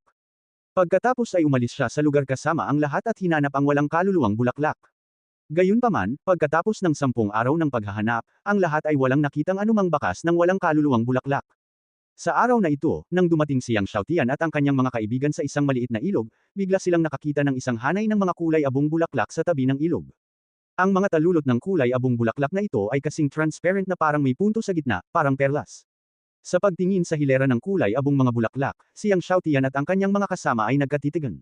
Pagkatapos ay umalis siya sa lugar kasama ang lahat at hinanap ang walang kaluluwang bulaklak. Gayunpaman, pagkatapos ng 10 araw ng paghahanap, ang lahat ay walang nakitang anumang bakas ng walang kaluluwang bulaklak. Sa araw na ito, nang dumating si Yang Xiaotian at ang kanyang mga kaibigan sa isang maliit na ilog, bigla silang nakakita ng isang hanay ng mga kulay abong bulaklak sa tabi ng ilog. Ang mga talulot ng kulay abong bulaklak na ito ay kasing transparent na parang may punto sa gitna, parang perlas. Sa pagtingin sa hilera ng kulay abong mga bulaklak, si Yang Xiaotian at ang kanyang mga kasama ay nagkatitigan.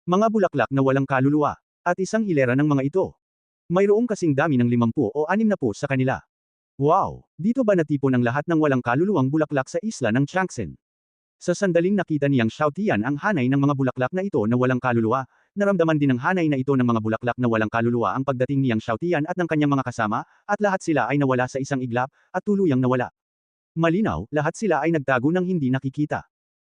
Mga bulaklak na walang kaluluwa, at isang hilera ng mga ito. Mayroong kasing dami ng 50 o 60 sa kanila. Wow! Dito ba natipon ang lahat ng walang kaluluwang bulaklak sa isla ng Changsen? Sa sandaling nakita niyang Xiaotian ang hanay ng mga bulaklak na ito na walang kaluluwa, naramdaman din ng hanay na ito ng mga bulaklak na walang kaluluwa ang pagdating niyang Xiaotian at ng kanyang mga kasama, at lahat sila ay nawala sa isang iglap, at tuluyang nawala. Malinaw, lahat sila ay nagtago ng hindi nakikita.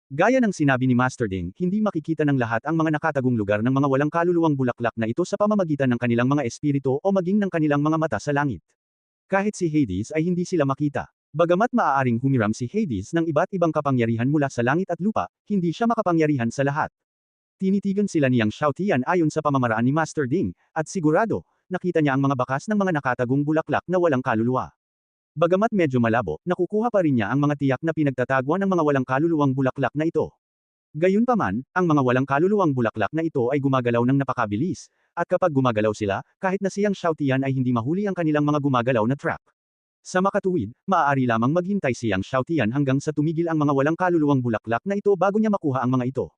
Gaya ng sinabi ni Master Ding, hindi makikita ng lahat ang mga nakatagong lugar ng mga walang kaluluwang bulaklak na ito sa pamamagitan ng kanilang mga espiritu o maging ng kanilang mga mata sa langit. Kahit si Hades ay hindi sila makita. Bagamat maaaring humiram si Hades ng iba't ibang kapangyarihan mula sa langit at lupa, hindi siya makapangyarihan sa lahat. Tinitigan sila niyang Xiaotian ayon sa pamamaraan ni Master Ding, at sigurado, nakita niya ang mga bakas ng mga nakatagong bulaklak na walang kaluluwa. Bagamat medyo malabo, nakukuha pa rin niya ang mga tiyak na pinagtatagwan ng mga walang kaluluwang bulaklak na ito. Gayunpaman, ang mga walang kaluluwang bulaklak na ito ay gumagalaw ng napakabilis, at kapag gumagalaw sila, kahit na siyang Xiaotian ay hindi mahuli ang kanilang mga gumagalaw na trap. Sa makatuwid, maaari lamang maghintay siyang Xiaotian hanggang sa tumigil ang mga walang kaluluwang bulaklak na ito bago niya makuha ang mga ito.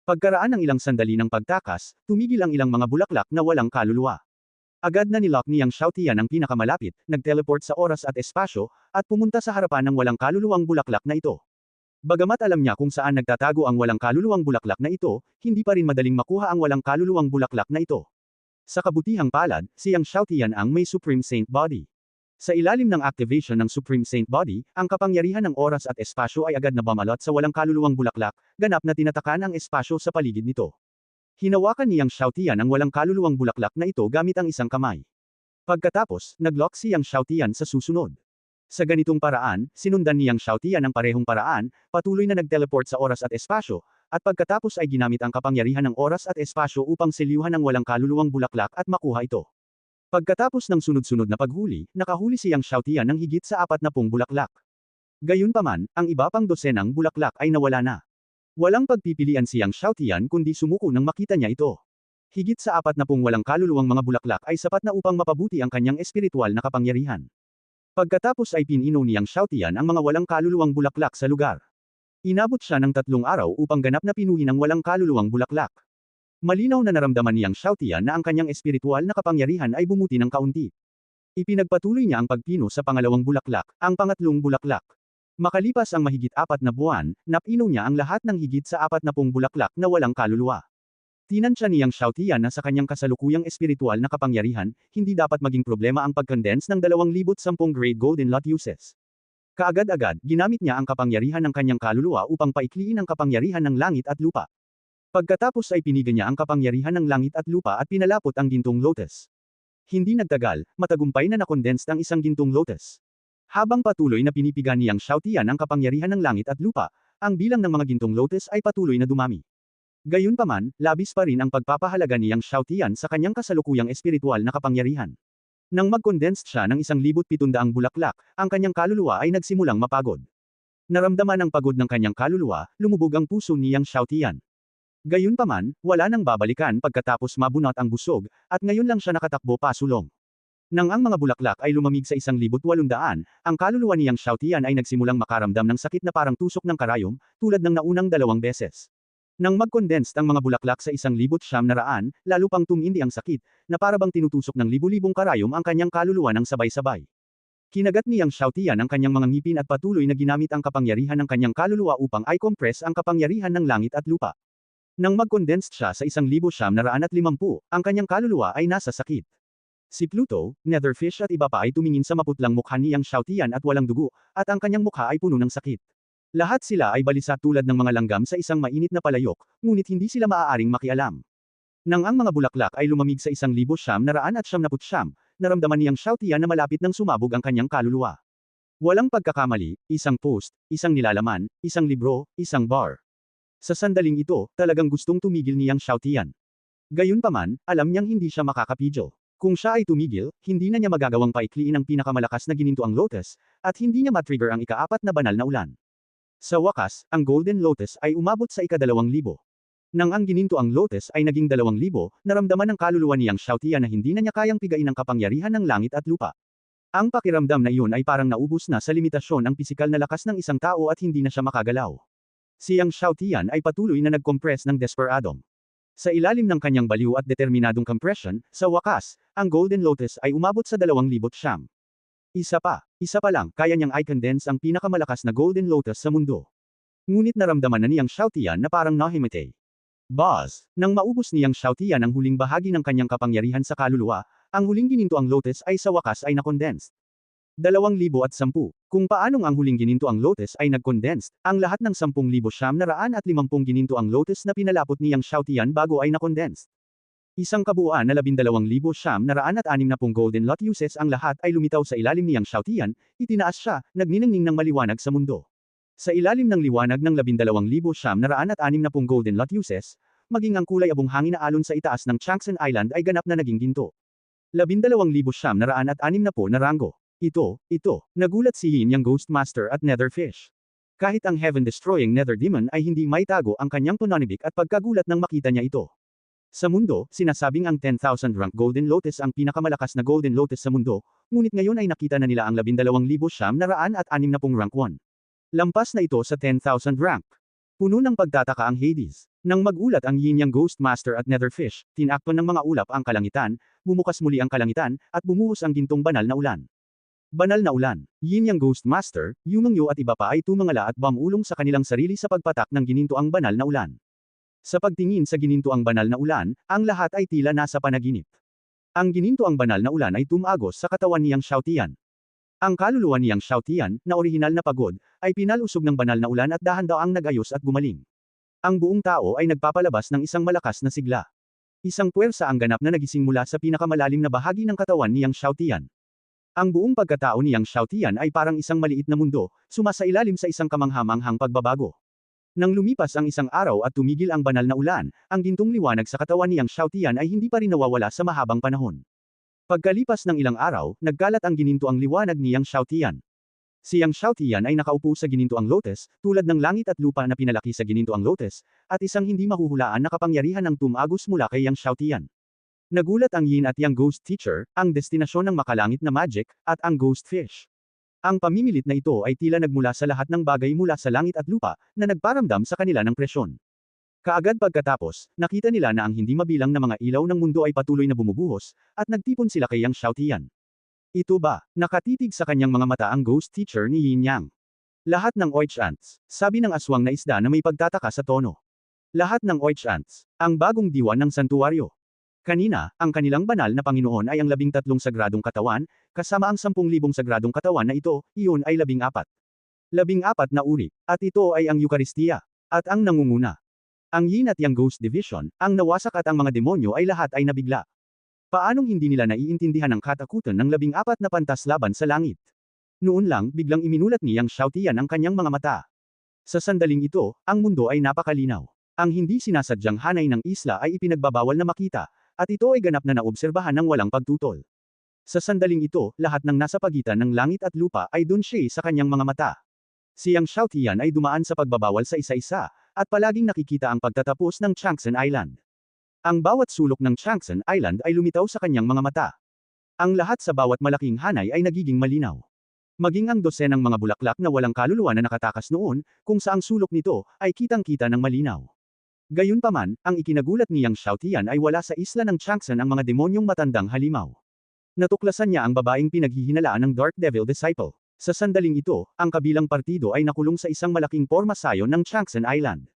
Pagkaraan ng ilang sandali ng pagtakas, tumigil ang ilang mga bulaklak na walang kaluluwa. Agad na nilock niyang Xiaotian ang pinakamalapit, nag-teleport sa oras at espasyo, at pumunta sa harapan ng walang kaluluwang bulaklak na ito. Bagamat alam niya kung saan nagtatago ang walang kaluluwang bulaklak na ito, hindi pa rin madaling makuha ang walang kaluluwang bulaklak na ito. Sa kabutihang palad, siyang Xiaotian ang may Supreme Saint Body. Sa ilalim ng activation ng Supreme Saint Body, ang kapangyarihan ng oras at espasyo ay agad na bumalot sa walang kaluluwang bulaklak, ganap na tinatakan ang espasyo sa paligid nito. Hinawakan niyang Xiaotian ang walang kaluluwang bulaklak na ito gamit ang isang kamay. Pagkatapos, nag-lock siyang Xiaotian sa susunod. Sa ganitong paraan, sinundan niyang Xiaotian ang parehong paraan, patuloy na nag-teleport sa oras at espasyo, at pagkatapos ay ginamit ang kapangyarihan ng oras at espasyo upang selyuhan ang walang kaluluwang bulaklak at makuha ito. Pagkatapos ng sunod-sunod na paghuli, nakahuli siyang Xiaotian ng higit sa 40 bulaklak. Gayunpaman, ang iba pang dosenang bulaklak ay nawala na. Walang pagpipilian siyang Xiaotian kundi sumuko nang makita niya ito. Higit sa 40 walang kaluluwang mga bulaklak ay sapat na upang mapabuti ang kanyang espiritual na kapangyarihan. Pagkatapos ay pininom niyang Xiaotian ang mga walang kaluluwang bulaklak sa lugar. Inabot siya ng 3 araw upang ganap na pinuhin ang walang kaluluwang bulaklak. Malinaw na naramdaman niyang Xiaotian na ang kanyang espiritual na kapangyarihan ay bumuti ng kaunti. Ipinagpatuloy niya ang pagpino sa pangalawang bulaklak, ang pangatlong bulaklak. Makalipas ang mahigit 4 na buwan, napinom niya ang lahat ng higit sa 40 bulaklak na walang kaluluwa. Tinansya niyang Xiaotian na sa kanyang kasalukuyang espiritual na kapangyarihan, hindi dapat maging problema ang pag-condense ng 2010 grade golden lot uses. Kaagad-agad, ginamit niya ang kapangyarihan ng kanyang kaluluwa upang paikliin ang kapangyarihan ng langit at lupa. Pagkatapos ay pinigan niya ang kapangyarihan ng langit at lupa at pinalapot ang gintong lotus. Hindi nagtagal, matagumpay na nakondensed ang isang gintong lotus. Habang patuloy na pinipigan niyang Xiaotian ang kapangyarihan ng langit at lupa, ang bilang ng mga gintong lotus ay patuloy na dumami. Gayunpaman, labis pa rin ang pagpapahalaga niyang Xiaotian sa kanyang kasalukuyang espiritual na kapangyarihan. Nang mag-condensed siya ng 1,700 bulaklak, ang kanyang kaluluwa ay nagsimulang mapagod. Naramdaman ang pagod ng kanyang kaluluwa, lumubog ang puso niyang Xiaotian. Gayunpaman, wala nang babalikan pagkatapos mabunot ang busog, at ngayon lang siya nakatakbo pasulong. Nang ang mga bulaklak ay lumamig sa 1,800, ang kaluluwa niyang Xiaotian ay nagsimulang makaramdam ng sakit na parang tusok ng karayom, tulad ng naunang 2 beses. Nang mag-condensed ang mga bulaklak sa 1,900, lalo pang tumindi ang sakit, na parabang tinutusok ng libu-libong karayom ang kanyang kaluluwa ng sabay-sabay. Kinagat niyang Xiaotian ang kanyang mga ngipin at patuloy na ginamit ang kapangyarihan ng kanyang kaluluwa upang i-compress ang kapangyarihan ng langit at lupa. Nang mag-condensed siya sa 1,950, ang kanyang kaluluwa ay nasa sakit. Si Pluto, Netherfish at iba pa ay tumingin sa maputlang mukha niyang Xiaotian at walang dugo, at ang kanyang mukha ay puno ng sakit. Lahat sila ay balisa tulad ng mga langgam sa isang mainit na palayok, ngunit hindi sila maaaring makialam. Nang ang mga bulaklak ay lumamig sa 1,979, naramdaman niyang Xiaotian na malapit nang sumabog ang kanyang kaluluwa. Walang pagkakamali, isang post, isang nilalaman, isang libro, isang bar. Sa sandaling ito, talagang gustong tumigil ni Yang Xiaotian. Gayunpaman, alam niyang hindi siya makakapigil. Kung siya ay tumigil, hindi na niya magagawang paikliin ang pinakamalakas na ginintoang lotus, at hindi niya matrigger ang ika-4 na banal na ulan. Sa wakas, ang Golden Lotus ay umabot sa ika-2,000. Nang ang ginintoang lotus ay naging 2,000, naramdaman ng kaluluwa ni Yang Xiaotian na hindi na niya kayang pigain ang kapangyarihan ng langit at lupa. Ang pakiramdam na iyon ay parang naubos na sa limitasyon ang pisikal na lakas ng isang tao at hindi na siya makagalaw. Si Yang Xiaotian ay patuloy na nag-compress ng desperadong. Sa ilalim ng kanyang baliw at determinadong compression, sa wakas, ang Golden Lotus ay umabot sa 2,000. Isa pa lang, kaya niyang i-condense ang pinakamalakas na Golden Lotus sa mundo. Ngunit naramdaman na ni Yang Xiaotian na parang nahimatay. Buzz! Nang maubos ni Yang Xiaotian ang huling bahagi ng kanyang kapangyarihan sa kaluluwa, ang huling ginintoang lotus ay sa wakas ay na-condensed. 2010. Kung paanong ang huling ginintoang lotus ay nag-condensed, ang lahat ng 10,950 ginintoang lotus na pinalapot ni Yang Xiaotian bago ay na-condensed. Isang kabuuan na 12,960 Golden Lotuses ang lahat ay lumitaw sa ilalim ni Yang Xiaotian, itinaas siya, nagniningning ng maliwanag sa mundo. Sa ilalim ng liwanag ng 12,960 Golden Lotuses, maging ang kulay abong hangin na alon sa itaas ng Changsan Island ay ganap na naging ginto. 12,960 na rango. Ito, nagulat si Yin Yang Ghost Master at Netherfish. Kahit ang heaven-destroying Nether Demon ay hindi maitago ang kanyang pananibik at pagkagulat nang makita niya ito. Sa mundo, sinasabing ang 10,000 rank Golden Lotus ang pinakamalakas na Golden Lotus sa mundo, ngunit ngayon ay nakita na nila ang 12,960 rank 1. Lampas na ito sa 10,000 rank. Puno ng pagtataka ang Hades. Nang magulat ang Yin Yang Ghost Master at Netherfish, tinakpan ng mga ulap ang kalangitan, bumukas muli ang kalangitan, at bumuhos ang gintong banal na ulan. Banal na ulan. Yin Yang Ghost Master, Yumengyo at iba pa ay tumangala at bumulong sa kanilang sarili sa pagpatak ng ginintoang banal na ulan. Sa pagtingin sa ginintoang banal na ulan, ang lahat ay tila nasa panaginip. Ang ginintoang banal na ulan ay tumagos sa katawan ni Yang Xiaotian. Ang kaluluwa ni Yang Xiaotian, na orihinal na pagod, ay pinalusog ng banal na ulan at dahan-daang nag-ayos at gumaling. Ang buong tao ay nagpapalabas ng isang malakas na sigla. Isang puwersa ang ganap na nagising mula sa pinakamalalim na bahagi ng katawan ni Yang Xiaotian. Ang buong pagkatao ni Yang Xiaotian ay parang isang maliit na mundo, sumasailalim sa isang kamanghamanghang pagbabago. Nang lumipas ang isang araw at tumigil ang banal na ulan, ang gintong liwanag sa katawan ni Yang Xiaotian ay hindi pa rin nawawala sa mahabang panahon. Pagkalipas ng ilang araw, nagkalat ang ginintoang liwanag ni Yang Xiaotian. Si Yang Xiaotian ay nakaupo sa ginintoang lotus, tulad ng langit at lupa na pinalaki sa ginintoang lotus, at isang hindi mahuhulaan na kapangyarihan ang tumagos mula kay Yang Xiaotian. Nagulat ang Yin at Yang Ghost Teacher, ang destinasyon ng makalangit na magic, at ang Ghost Fish. Ang pamimilit na ito ay tila nagmula sa lahat ng bagay mula sa langit at lupa, na nagparamdam sa kanila ng presyon. Kaagad pagkatapos, nakita nila na ang hindi mabilang na mga ilaw ng mundo ay patuloy na bumubuhos, at nagtipon sila kay Yang Xiaotian. Ito ba? Nakatitig sa kanyang mga mata ang Ghost Teacher ni Yin Yang. Lahat ng Oich Ants, sabi ng aswang na isda na may pagtataka sa tono. Lahat ng Oich Ants, ang bagong diwa ng santuwaryo. Kanina, ang kanilang banal na Panginoon ay ang 13 sagradong katawan, kasama ang 10,000 sagradong katawan na ito, iyon ay 14. 14 na uri, at ito ay ang Eukaristiya, at ang nangunguna. Ang Yin at Yang Ghost Division, ang nawasak at ang mga demonyo ay lahat ay nabigla. Paanong hindi nila naiintindihan ang katakutan ng 14 na pantas laban sa langit? Noon lang, biglang iminulat ni Yang Xiaotian ang kanyang mga mata. Sa sandaling ito, ang mundo ay napakalinaw. Ang hindi sinasadyang hanay ng isla ay ipinagbabawal na makita, at ito ay ganap na naobserbahan ng walang pagtutol. Sa sandaling ito, lahat ng nasa pagitan ng langit at lupa ay dunshi sa kanyang mga mata. Si Yang Xiaotian ay dumaan sa pagbabawal sa isa-isa, at palaging nakikita ang pagtatapos ng Changsan Island. Ang bawat sulok ng Changsan Island ay lumitaw sa kanyang mga mata. Ang lahat sa bawat malaking hanay ay nagiging malinaw. Maging ang dosenang mga bulaklak na walang kaluluwa na nakatakas noon, kung saang sulok nito, ay kitang-kita ng malinaw. Gayunpaman, ang ikinagulat ni Yang Xiaotian ay wala sa isla ng Changsan ang mga demonyong matandang halimaw. Natuklasan niya ang babaeng pinaghihinalaan ng Dark Devil Disciple. Sa sandaling ito, ang kabilang partido ay nakulong sa isang malaking pormasayon ng Changsan Island.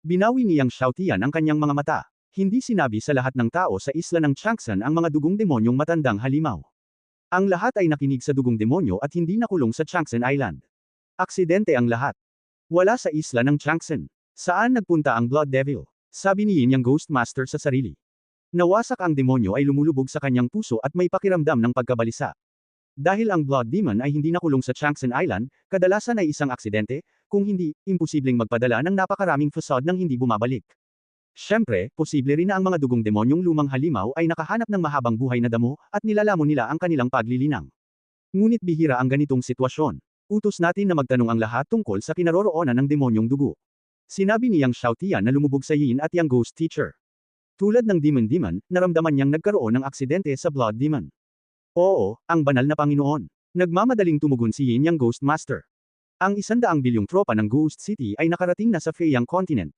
Binawi ni Yang Xiaotian ang kanyang mga mata. Hindi sinabi sa lahat ng tao sa isla ng Changsan ang mga dugong demonyong matandang halimaw. Ang lahat ay nakinig sa dugong demonyo at hindi nakulong sa Changsan Island. Aksidente ang lahat. Wala sa isla ng Changsan. Saan nagpunta ang Blood Devil? Sabi ni Yin Yang Ghost Master sa sarili. Nawasak ang demonyo ay lumulubog sa kanyang puso at may pakiramdam ng pagkabalisa. Dahil ang Blood Demon ay hindi nakulong sa Changsan Island, kadalasan ay isang aksidente, kung hindi, imposibleng magpadala ng napakaraming facade nang hindi bumabalik. Siyempre, posible rin na ang mga dugong demonyong lumang halimaw ay nakahanap ng mahabang buhay na damo, at nilalamon nila ang kanilang paglilinang. Ngunit bihira ang ganitong sitwasyon. Utos natin na magtanong ang lahat tungkol sa kinaroroonan ng demonyong dugo. Sinabi ni Yang Xiaotian na lumubog sa Yin at Yang Ghost Teacher. Tulad ng Demon, naramdaman niyang nagkaroon ng aksidente sa Blood Demon. Oo, ang banal na Panginoon. Nagmamadaling tumugon si Yin Yang Ghost Master. Ang 100 bilyong tropa ng Ghost City ay nakarating na sa Feiyang Continent.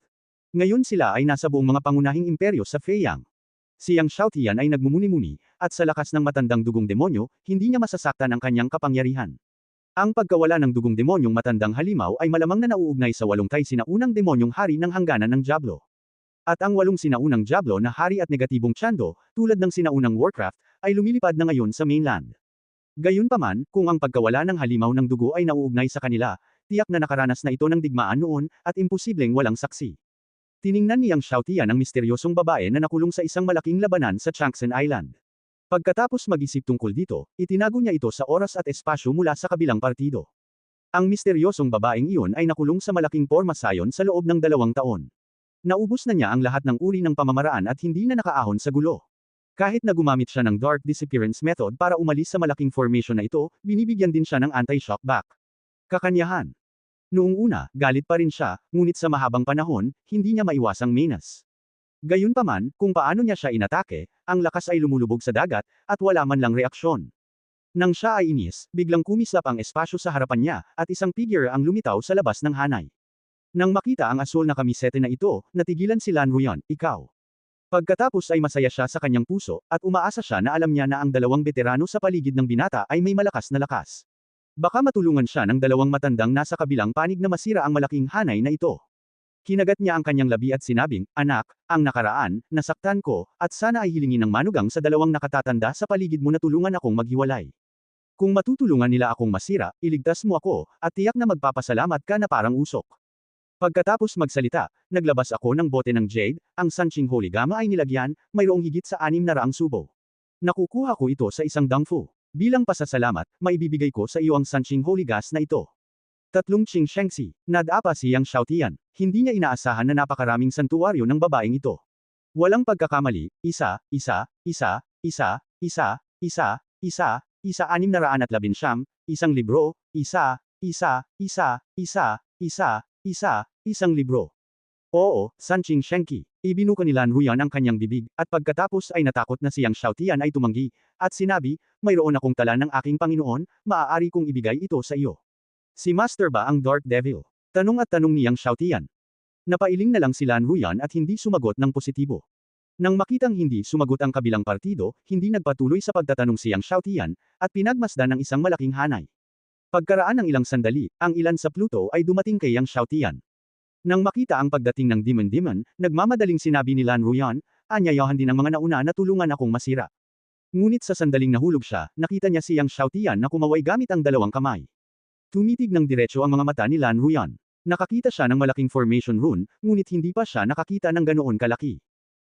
Ngayon sila ay nasa buong mga pangunahing imperyo sa Feiyang. Si Yang Xiaotian ay nagmumuni-muni, at sa lakas ng matandang dugong demonyo, hindi niya masasaktan ang kanyang kapangyarihan. Ang pagkawala ng dugong demonyong matandang halimaw ay malamang na nauugnay sa 8 sinaunang demonyong hari ng hangganan ng Diablo. At ang 8 sinaunang Diablo na hari at negatibong Tiando, tulad ng sinaunang Warcraft, ay lumilipad na ngayon sa mainland. Gayunpaman, kung ang pagkawala ng halimaw ng dugo ay nauugnay sa kanila, tiyak na nakaranas na ito ng digmaan noon, at imposibleng walang saksi. Tiningnan ni Yang Xiaotian ang misteryosong babae na nakulong sa isang malaking labanan sa Changsan Island. Pagkatapos mag-isip tungkol dito, itinago niya ito sa oras at espasyo mula sa kabilang partido. Ang misteryosong babaeng iyon ay nakulong sa malaking pormasayon sa loob ng 2 taon. Naubos na niya ang lahat ng uri ng pamamaraan at hindi na nakaahon sa gulo. Kahit na gumamit siya ng Dark Disappearance Method para umalis sa malaking formation na ito, binibigyan din siya ng anti-shock back. Kakanyahan. Noong una, galit pa rin siya, ngunit sa mahabang panahon, hindi niya maiwasang menas. Gayunpaman, kung paano niya siya inatake, ang lakas ay lumulubog sa dagat, at wala man lang reaksyon. Nang siya ay inis, biglang kumislap ang espasyo sa harapan niya, at isang figure ang lumitaw sa labas ng hanay. Nang makita ang asul na kamisete na ito, natigilan si Lan Ruyan, ikaw. Pagkatapos ay masaya siya sa kanyang puso, at umaasa siya na alam niya na ang 2 veterano sa paligid ng binata ay may malakas na lakas. Baka matulungan siya ng 2 matandang nasa kabilang panig na masira ang malaking hanay na ito. Kinagat niya ang kanyang labi at sinabing, anak, ang nakaraan, nasaktan ko, at sana ay hilingin ng manugang sa 2 nakatatanda sa paligid mo na tulungan akong maghiwalay. Kung matutulungan nila akong masira, iligtas mo ako, at tiyak na magpapasalamat ka na parang usok. Pagkatapos magsalita, naglabas ako ng bote ng jade, ang Sanqing Holy Gamma ay nilagyan, mayroong higit sa 600 subo. Nakukuha ko ito sa isang dangfu. Bilang pasasalamat, maibibigay ko sa iyo ang Sanqing Holy Gas na ito. 3 Qing Shengxi, nadapa si Yang Xiaotian, hindi niya inaasahan na napakaraming santuwaryo ng babaeng ito. Walang pagkakamali, 619, isang libro, isang libro. Oo, Sanqing Shengqi. Ibinuka ni Lan Ruyan ang kanyang bibig, at pagkatapos ay natakot na si Yang Xiaotian ay tumanggi, at sinabi, mayroon akong tala ng aking Panginoon, maaari kong ibigay ito sa iyo. Si Master ba ang Dark Devil? Tanong at tanong ni Yang Xiaotian. Napailing na lang si Lan Ruyan at hindi sumagot ng positibo. Nang makitang hindi sumagot ang kabilang partido, hindi nagpatuloy sa pagtatanong si Yang Xiaotian, at pinagmasdan ng isang malaking hanay. Pagkaraan ng ilang sandali, ang ilan sa Pluto ay dumating kay Yang Xiaotian. Nang makita ang pagdating ng Demon, nagmamadaling sinabi ni Lan Ruyan, anyayahan din ang mga nauna na tulungan akong masira. Ngunit sa sandaling nahulog siya, nakita niya si Yang Xiaotian na kumaway gamit ang 2 kamay. Tumitig ng diretso ang mga mata ni Lan Ruyan. Nakakita siya ng malaking formation rune, ngunit hindi pa siya nakakita ng ganoon kalaki.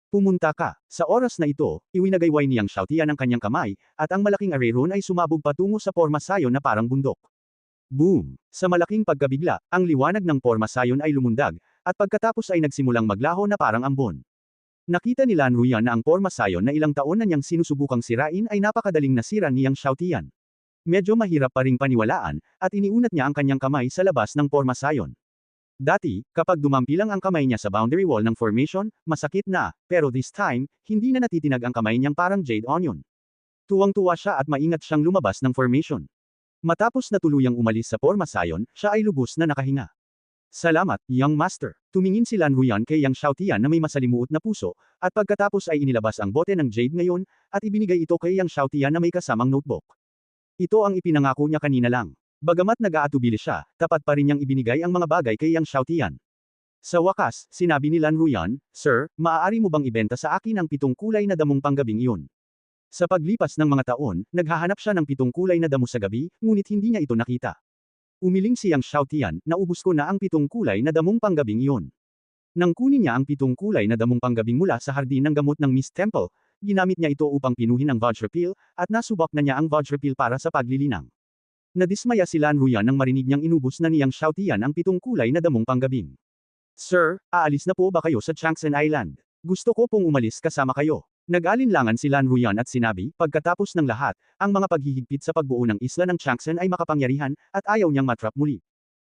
Pumunta ka. Sa oras na ito, iwinagayway ni Yang Xiaotian ang kanyang kamay, at ang malaking array rune ay sumabog patungo sa pormasayon na parang bundok. Boom! Sa malaking pagkabigla, ang liwanag ng pormasayon ay lumundag, at pagkatapos ay nagsimulang maglaho na parang ambon. Nakita ni Lan Ruyan na ang pormasayon na ilang taon na niyang sinusubukang sirain ay napakadaling nasira ni Yang Xiaotian. Medyo mahirap pa ring paniwalaan, at iniunat niya ang kanyang kamay sa labas ng pormasayon. Dati, kapag dumampilang ang kamay niya sa boundary wall ng formation, masakit na, pero this time, hindi na natitinag ang kamay niyang parang jade onion. Tuwang-tuwa siya at maingat siyang lumabas ng formation. Matapos na tuluyang umalis sa pormasayon, siya ay lubos na nakahinga. Salamat, Young Master. Tumingin si Lan Ruyan kay Yang Xiaotian na may masalimuot na puso, at pagkatapos ay inilabas ang bote ng jade ngayon, at ibinigay ito kay Yang Xiaotian na may kasamang notebook. Ito ang ipinangako niya kanina lang. Bagamat nag-aatubili siya, tapat pa rin niyang ibinigay ang mga bagay kay Yang Xiaotian. Sa wakas, sinabi ni Lan Ruyan, Sir, maaari mo bang ibenta sa akin ang 7 kulay na damong panggabing iyon? Sa paglipas ng mga taon, naghahanap siya ng 7 kulay na damo sa gabi, ngunit hindi niya ito nakita. Umiling si Yang Xiaotian, naubos ko na ang 7 kulay na damong panggabing iyon. Nang kunin niya ang 7 kulay na damong panggabing mula sa hardin ng gamot ng Mist Temple, ginamit niya ito upang pinuhin ang Vajrapil, at nasubok na niya ang Vajrapil para sa paglilinang. Nadismaya si Lan Ruyan nang marinig niyang inubos na niyang Xiaotian ang 7 kulay na damong panggabing. Sir, aalis na po ba kayo sa Changsan Island? Gusto ko pong umalis kasama kayo. Nag-alinlangan si Lan Ruyan at sinabi, pagkatapos ng lahat, ang mga paghihigpit sa pagbuo ng isla ng Changsan ay makapangyarihan, at ayaw niyang matrap muli.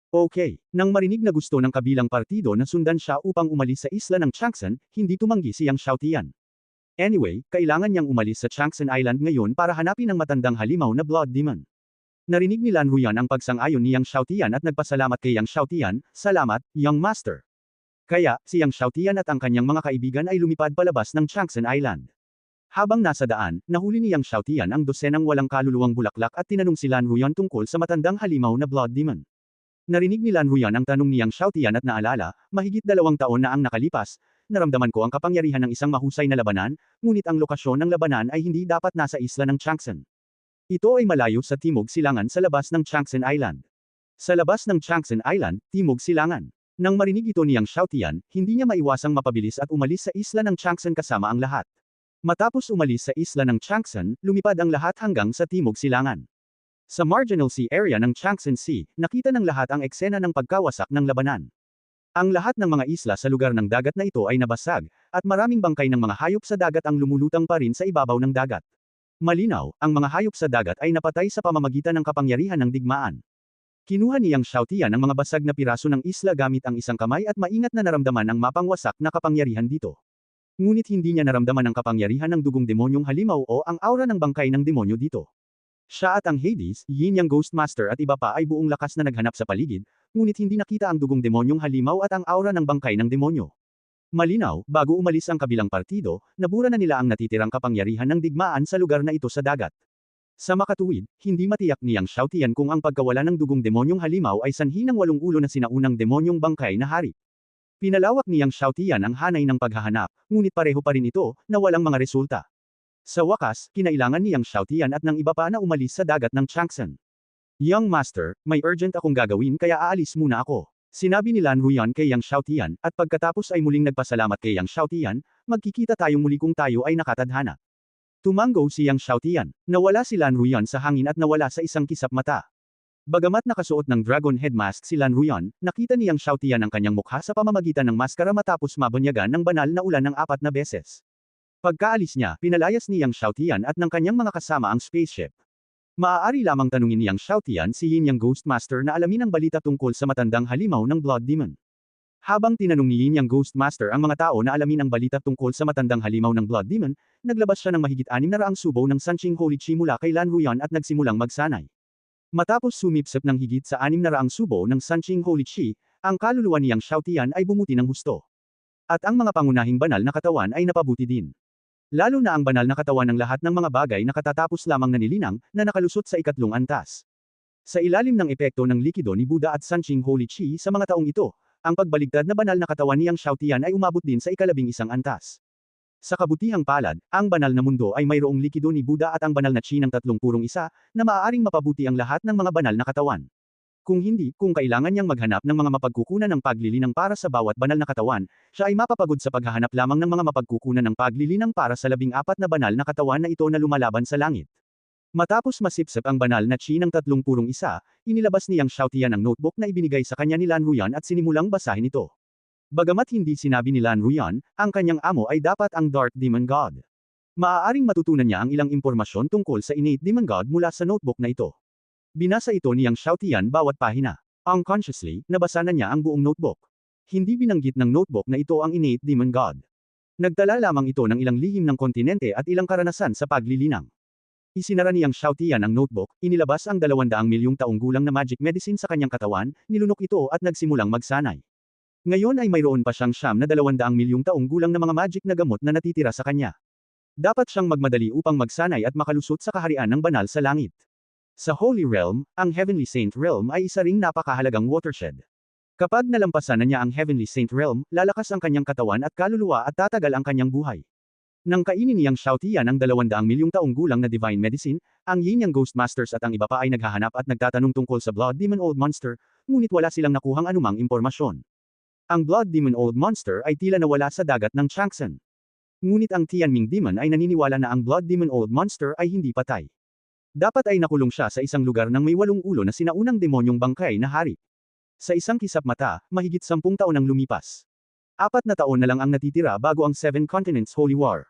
Okay, nang marinig na gusto ng kabilang partido na sundan siya upang umalis sa isla ng Changsan, hindi tumanggi si Yang Xiaotian. Anyway, kailangan niyang umalis sa Changsan Island ngayon para hanapin ang matandang halimaw na Blood Demon. Narinig ni Lan Ruyan ang pagsang-ayon ni Yang Xiaotian at nagpasalamat kay Yang Xiaotian, salamat, Young Master. Kaya, si Yang Xiaotian at ang kanyang mga kaibigan ay lumipad palabas ng Changsan Island. Habang nasa daan, nahuli ni Yang Xiaotian ang dosenang walang kaluluwang bulaklak at tinanong si Lan Ruyan tungkol sa matandang halimaw na Blood Demon. Narinig ni Lan Ruyan ang tanong ni Yang Xiaotian at naalala, mahigit 2 taon na ang nakalipas, naramdaman ko ang kapangyarihan ng isang mahusay na labanan, ngunit ang lokasyon ng labanan ay hindi dapat nasa isla ng Changsan. Ito ay malayo sa timog silangan sa labas ng Changsan Island. Sa labas ng Changsan Island, timog silangan. Nang marinig ito ni Yang Xiaotian, hindi niya maiwasang mapabilis at umalis sa isla ng Changsan kasama ang lahat. Matapos umalis sa isla ng Changsan, lumipad ang lahat hanggang sa timog silangan. Sa marginal sea area ng Changsan Sea, nakita ng lahat ang eksena ng pagkawasak ng labanan. Ang lahat ng mga isla sa lugar ng dagat na ito ay nabasag, at maraming bangkay ng mga hayop sa dagat ang lumulutang pa rin sa ibabaw ng dagat. Malinaw, ang mga hayop sa dagat ay napatay sa pamamagitan ng kapangyarihan ng digmaan. Kinuha ni Yang Xiaotian ang mga basag na piraso ng isla gamit ang isang kamay at maingat na naramdaman ang mapangwasak na kapangyarihan dito. Ngunit hindi niya naramdaman ang kapangyarihan ng dugong demonyong halimaw o ang aura ng bangkay ng demonyo dito. Siya at ang Hades, Yin Yang Ghost Master at iba pa ay buong lakas na naghanap sa paligid, ngunit hindi nakita ang dugong demonyong halimaw at ang aura ng bangkay ng demonyo. Malinaw, bago umalis ang kabilang partido, nabura na nila ang natitirang kapangyarihan ng digmaan sa lugar na ito sa dagat. Sa makatuwid, hindi matiyak ni Yang Xiaotian kung ang pagkawala ng dugong demonyong halimaw ay sanhi ng 8 ulo na sinaunang demonyong bangkay na hari. Pinalawak ni Yang Xiaotian ang hanay ng paghahanap, ngunit pareho pa rin ito, na walang mga resulta. Sa wakas, kinailangan ni Yang Xiaotian at ng iba pa na umalis sa dagat ng Changsan. Young Master, may urgent akong gagawin kaya aalis muna ako. Sinabi ni Lan Ruyan kay Yang Xiaotian, at pagkatapos ay muling nagpasalamat kay Yang Xiaotian, magkikita tayong muli kung tayo ay nakatadhana. Tumanggo si Yang Xiaotian, nawala si Lan Ruyan sa hangin at nawala sa isang kisap mata. Bagamat nakasuot ng dragon head mask si Lan Ruyan, nakita ni Yang Xiaotian ang kanyang mukha sa pamamagitan ng maskara matapos mabunyagan ng banal na ulan ng 4 na beses. Pagkaalis niya, pinalayas ni Yang Xiaotian at ng kanyang mga kasama ang spaceship. Maaari lamang tanungin ni Yang Xiaotian si Yin Yang Ghost Master na alamin ang balita tungkol sa matandang halimaw ng Blood Demon. Habang tinanong ni Yin Yang Ghost Master ang mga tao na alamin ang balita tungkol sa matandang halimaw ng Blood Demon, naglabas siya ng mahigit 600 subo ng Sanqing Holy Chi mula kay Lan Ruyan at nagsimulang magsanay. Matapos sumipsip ng higit sa 600 subo ng Sanqing Holy Chi, ang kaluluwa ni Yang Xiaotian ay bumuti ng husto. At ang mga pangunahing banal na katawan ay napabuti din. Lalo na ang banal na katawan ng lahat ng mga bagay na katatapos lamang na nilinang, na nakalusot sa 3 antas. Sa ilalim ng epekto ng likido ni Buddha at Sanqing Holy Chi sa mga taong ito, ang pagbaligtad na banal na katawan ni Yang Xiaotian ay umabot din sa 11 antas. Sa kabutihang palad, ang banal na mundo ay mayroong likido ni Buddha at ang banal na Chi ng 31 na maaaring mapabuti ang lahat ng mga banal na katawan. Kung hindi, kung kailangan niyang maghanap ng mga mapagkukunan ng paglilinang para sa bawat banal na katawan, siya ay mapapagod sa paghahanap lamang ng mga mapagkukunan ng paglilinang para sa 14 na banal na katawan na ito na lumalaban sa langit. Matapos masipsip ang banal na Chi ng 31, inilabas ni Yang Xiaotian ang notebook na ibinigay sa kanya ni Lan Ruyan at sinimulang basahin ito. Bagamat hindi sinabi ni Lan Ruyan, ang kanyang amo ay dapat ang Dark Demon God. Maaaring matutunan niya ang ilang impormasyon tungkol sa innate Demon God mula sa notebook na ito. Binasa ito ni Yang Xiaotian bawat pahina. Unconsciously, nabasa na niya ang buong notebook. Hindi binanggit ng notebook na ito ang innate Demon God. Nagtala lamang ito ng ilang lihim ng kontinente at ilang karanasan sa paglilinang. Isinara ni Yang Xiaotian ang notebook, inilabas ang 200 milyong taong gulang na magic medicine sa kanyang katawan, nilunok ito at nagsimulang magsanay. Ngayon ay mayroon pa siyang 200 milyong taong gulang na mga magic na gamot na natitira sa kanya. Dapat siyang magmadali upang magsanay at makalusot sa kaharian ng banal sa langit. Sa Holy Realm, ang Heavenly Saint Realm ay isa ring napakahalagang watershed. Kapag nalampasan na niya ang Heavenly Saint Realm, lalakas ang kanyang katawan at kaluluwa at tatagal ang kanyang buhay. Nang kainin ni Yang Xiaotian ang 200 milyong taong gulang na Divine Medicine, ang Yin Yang Ghost Masters at ang iba pa ay naghahanap at nagtatanong tungkol sa Blood Demon Old Monster, ngunit wala silang nakuhang anumang impormasyon. Ang Blood Demon Old Monster ay tila nawala sa dagat ng Changsan. Ngunit ang Tianming Demon ay naniniwala na ang Blood Demon Old Monster ay hindi patay. Dapat ay nakulong siya sa isang lugar ng may 8 ulo na sinaunang demonyong bangkay na hari. Sa isang kisap mata, mahigit 10 taon ang lumipas. 4 na taon na lang ang natitira bago ang Seven Continents Holy War.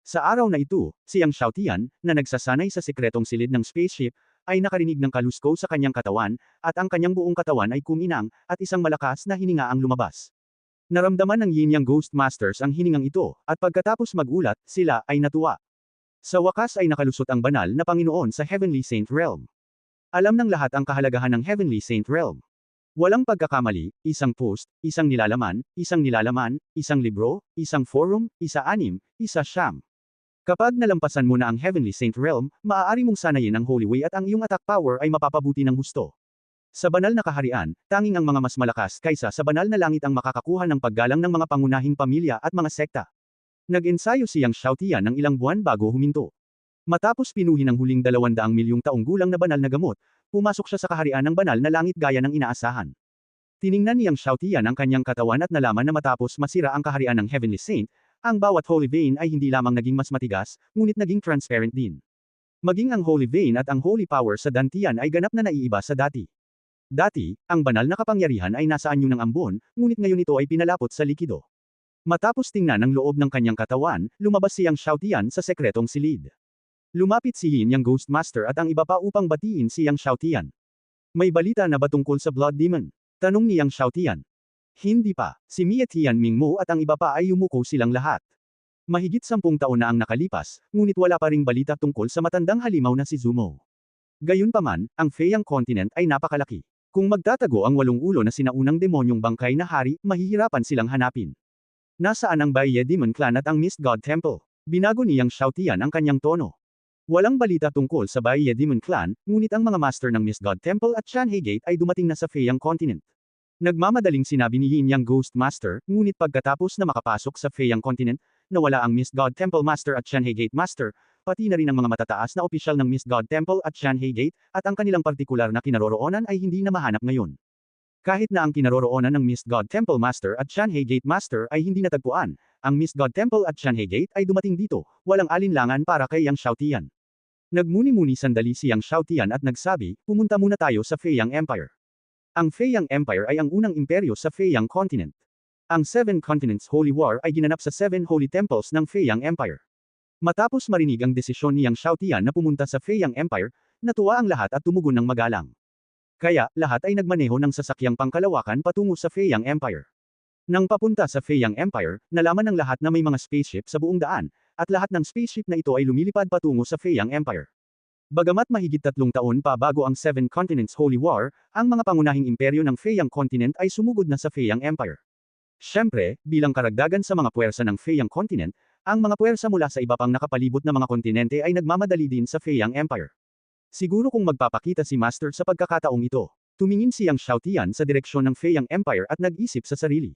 Sa araw na ito, si Yang Xiaotian, na nagsasanay sa sikretong silid ng spaceship, ay nakarinig ng kalusko sa kanyang katawan, at ang kanyang buong katawan ay kuminang, at isang malakas na hininga ang lumabas. Naramdaman ng Yin Yang Ghost Masters ang hiningang ito, at pagkatapos magulat, sila ay natuwa. Sa wakas ay nakalusot ang banal na Panginoon sa Heavenly Saint Realm. Alam ng lahat ang kahalagahan ng Heavenly Saint Realm. Walang pagkakamali, isang post, isang nilalaman, isang libro, isang forum, isa 6, isa 9. Kapag nalampasan mo na ang Heavenly Saint Realm, maaari mong sanayin ang Holy Way at ang iyong attack power ay mapapabuti ng husto. Sa banal na kaharian, tanging ang mga mas malakas kaysa sa banal na langit ang makakakuha ng paggalang ng mga pangunahing pamilya at mga sekta. Nag-ensayo si Yang Xiaotian ng ilang buwan bago huminto. Matapos pinuhin ang huling 200 milyong taong gulang na banal na gamot, pumasok siya sa kaharian ng banal na langit gaya ng inaasahan. Tiningnan ni Yang Xiaotian ang kanyang katawan at nalaman na matapos masira ang kaharian ng Heavenly Saint, ang bawat Holy Vein ay hindi lamang naging mas matigas, ngunit naging transparent din. Maging ang Holy Vein at ang Holy Power sa Dantian ay ganap na naiiba sa dati. Dati, ang banal na kapangyarihan ay nasa anyo ng ambon, ngunit ngayon ito ay pinalapot sa likido. Matapos tingnan ang loob ng kanyang katawan, lumabas si Yang Xiaotian sa sekretong silid. Lumapit si Yin Yang Ghost Master at ang iba pa upang batiin si Yang Xiaotian. May balita na ba tungkol sa Blood Demon? Tanong ni Yang Xiaotian. Hindi pa, si Mie Tianming Mo at ang iba pa ay yumuko silang lahat. Mahigit 10 taon na ang nakalipas, ngunit wala pa ring balita tungkol sa matandang halimaw na si Zumo. Gayunpaman, ang Feiyang Continent ay napakalaki. Kung magtatago ang 8 ulo na sinaunang demonyong bangkay na hari, mahihirapan silang hanapin. Nasaan ang Baiye Demon Clan at ang Mist God Temple? Binago ni Yang Xiaotian ang kanyang tono. Walang balita tungkol sa Baiye Demon Clan, ngunit ang mga master ng Mist God Temple at Shanhei Gate ay dumating na sa Feiyang Continent. Nagmamadaling sinabi ni Yin Yang Ghost Master, ngunit pagkatapos na makapasok sa Feiyang Continent, nawala ang Mist God Temple Master at Shanhei Gate Master, pati na rin ang mga matataas na opisyal ng Mist God Temple at Shanhei Gate, at ang kanilang partikular na kinaroroonan ay hindi na mahanap ngayon. Kahit na ang kinaroroonan ng Mist God Temple Master at Shanhei Gate Master ay hindi natagpuan, ang Mist God Temple at Shanhei Gate ay dumating dito, walang alinlangan para kay Yang Xiaotian. Nagmuni-muni sandali si Yang Xiaotian at nagsabi, pumunta muna tayo sa Feiyang Empire. Ang Feiyang Empire ay ang unang imperyo sa Feiyang Continent. Ang Seven Continents Holy War ay ginanap sa 7 Holy Temples ng Feiyang Empire. Matapos marinig ang desisyon ni Yang Xiaotian na pumunta sa Feiyang Empire, natuwa ang lahat at tumugon ng magalang. Kaya, lahat ay nagmaneho ng sasakyang pangkalawakan patungo sa Feiyang Empire. Nang papunta sa Feiyang Empire, nalaman ng lahat na may mga spaceship sa buong daan, at lahat ng spaceship na ito ay lumilipad patungo sa Feiyang Empire. Bagamat mahigit 3 taon pa bago ang Seven Continents Holy War, ang mga pangunahing imperyo ng Feiyang Continent ay sumugod na sa Feiyang Empire. Siyempre, bilang karagdagan sa mga puwersa ng Feiyang Continent, ang mga puwersa mula sa iba pang nakapalibot na mga kontinente ay nagmamadali din sa Feiyang Empire. Siguro kung magpapakita si Master sa pagkakataong ito, tumingin si Yang Xiaotian sa direksyon ng Feiyang Empire at nag-isip sa sarili.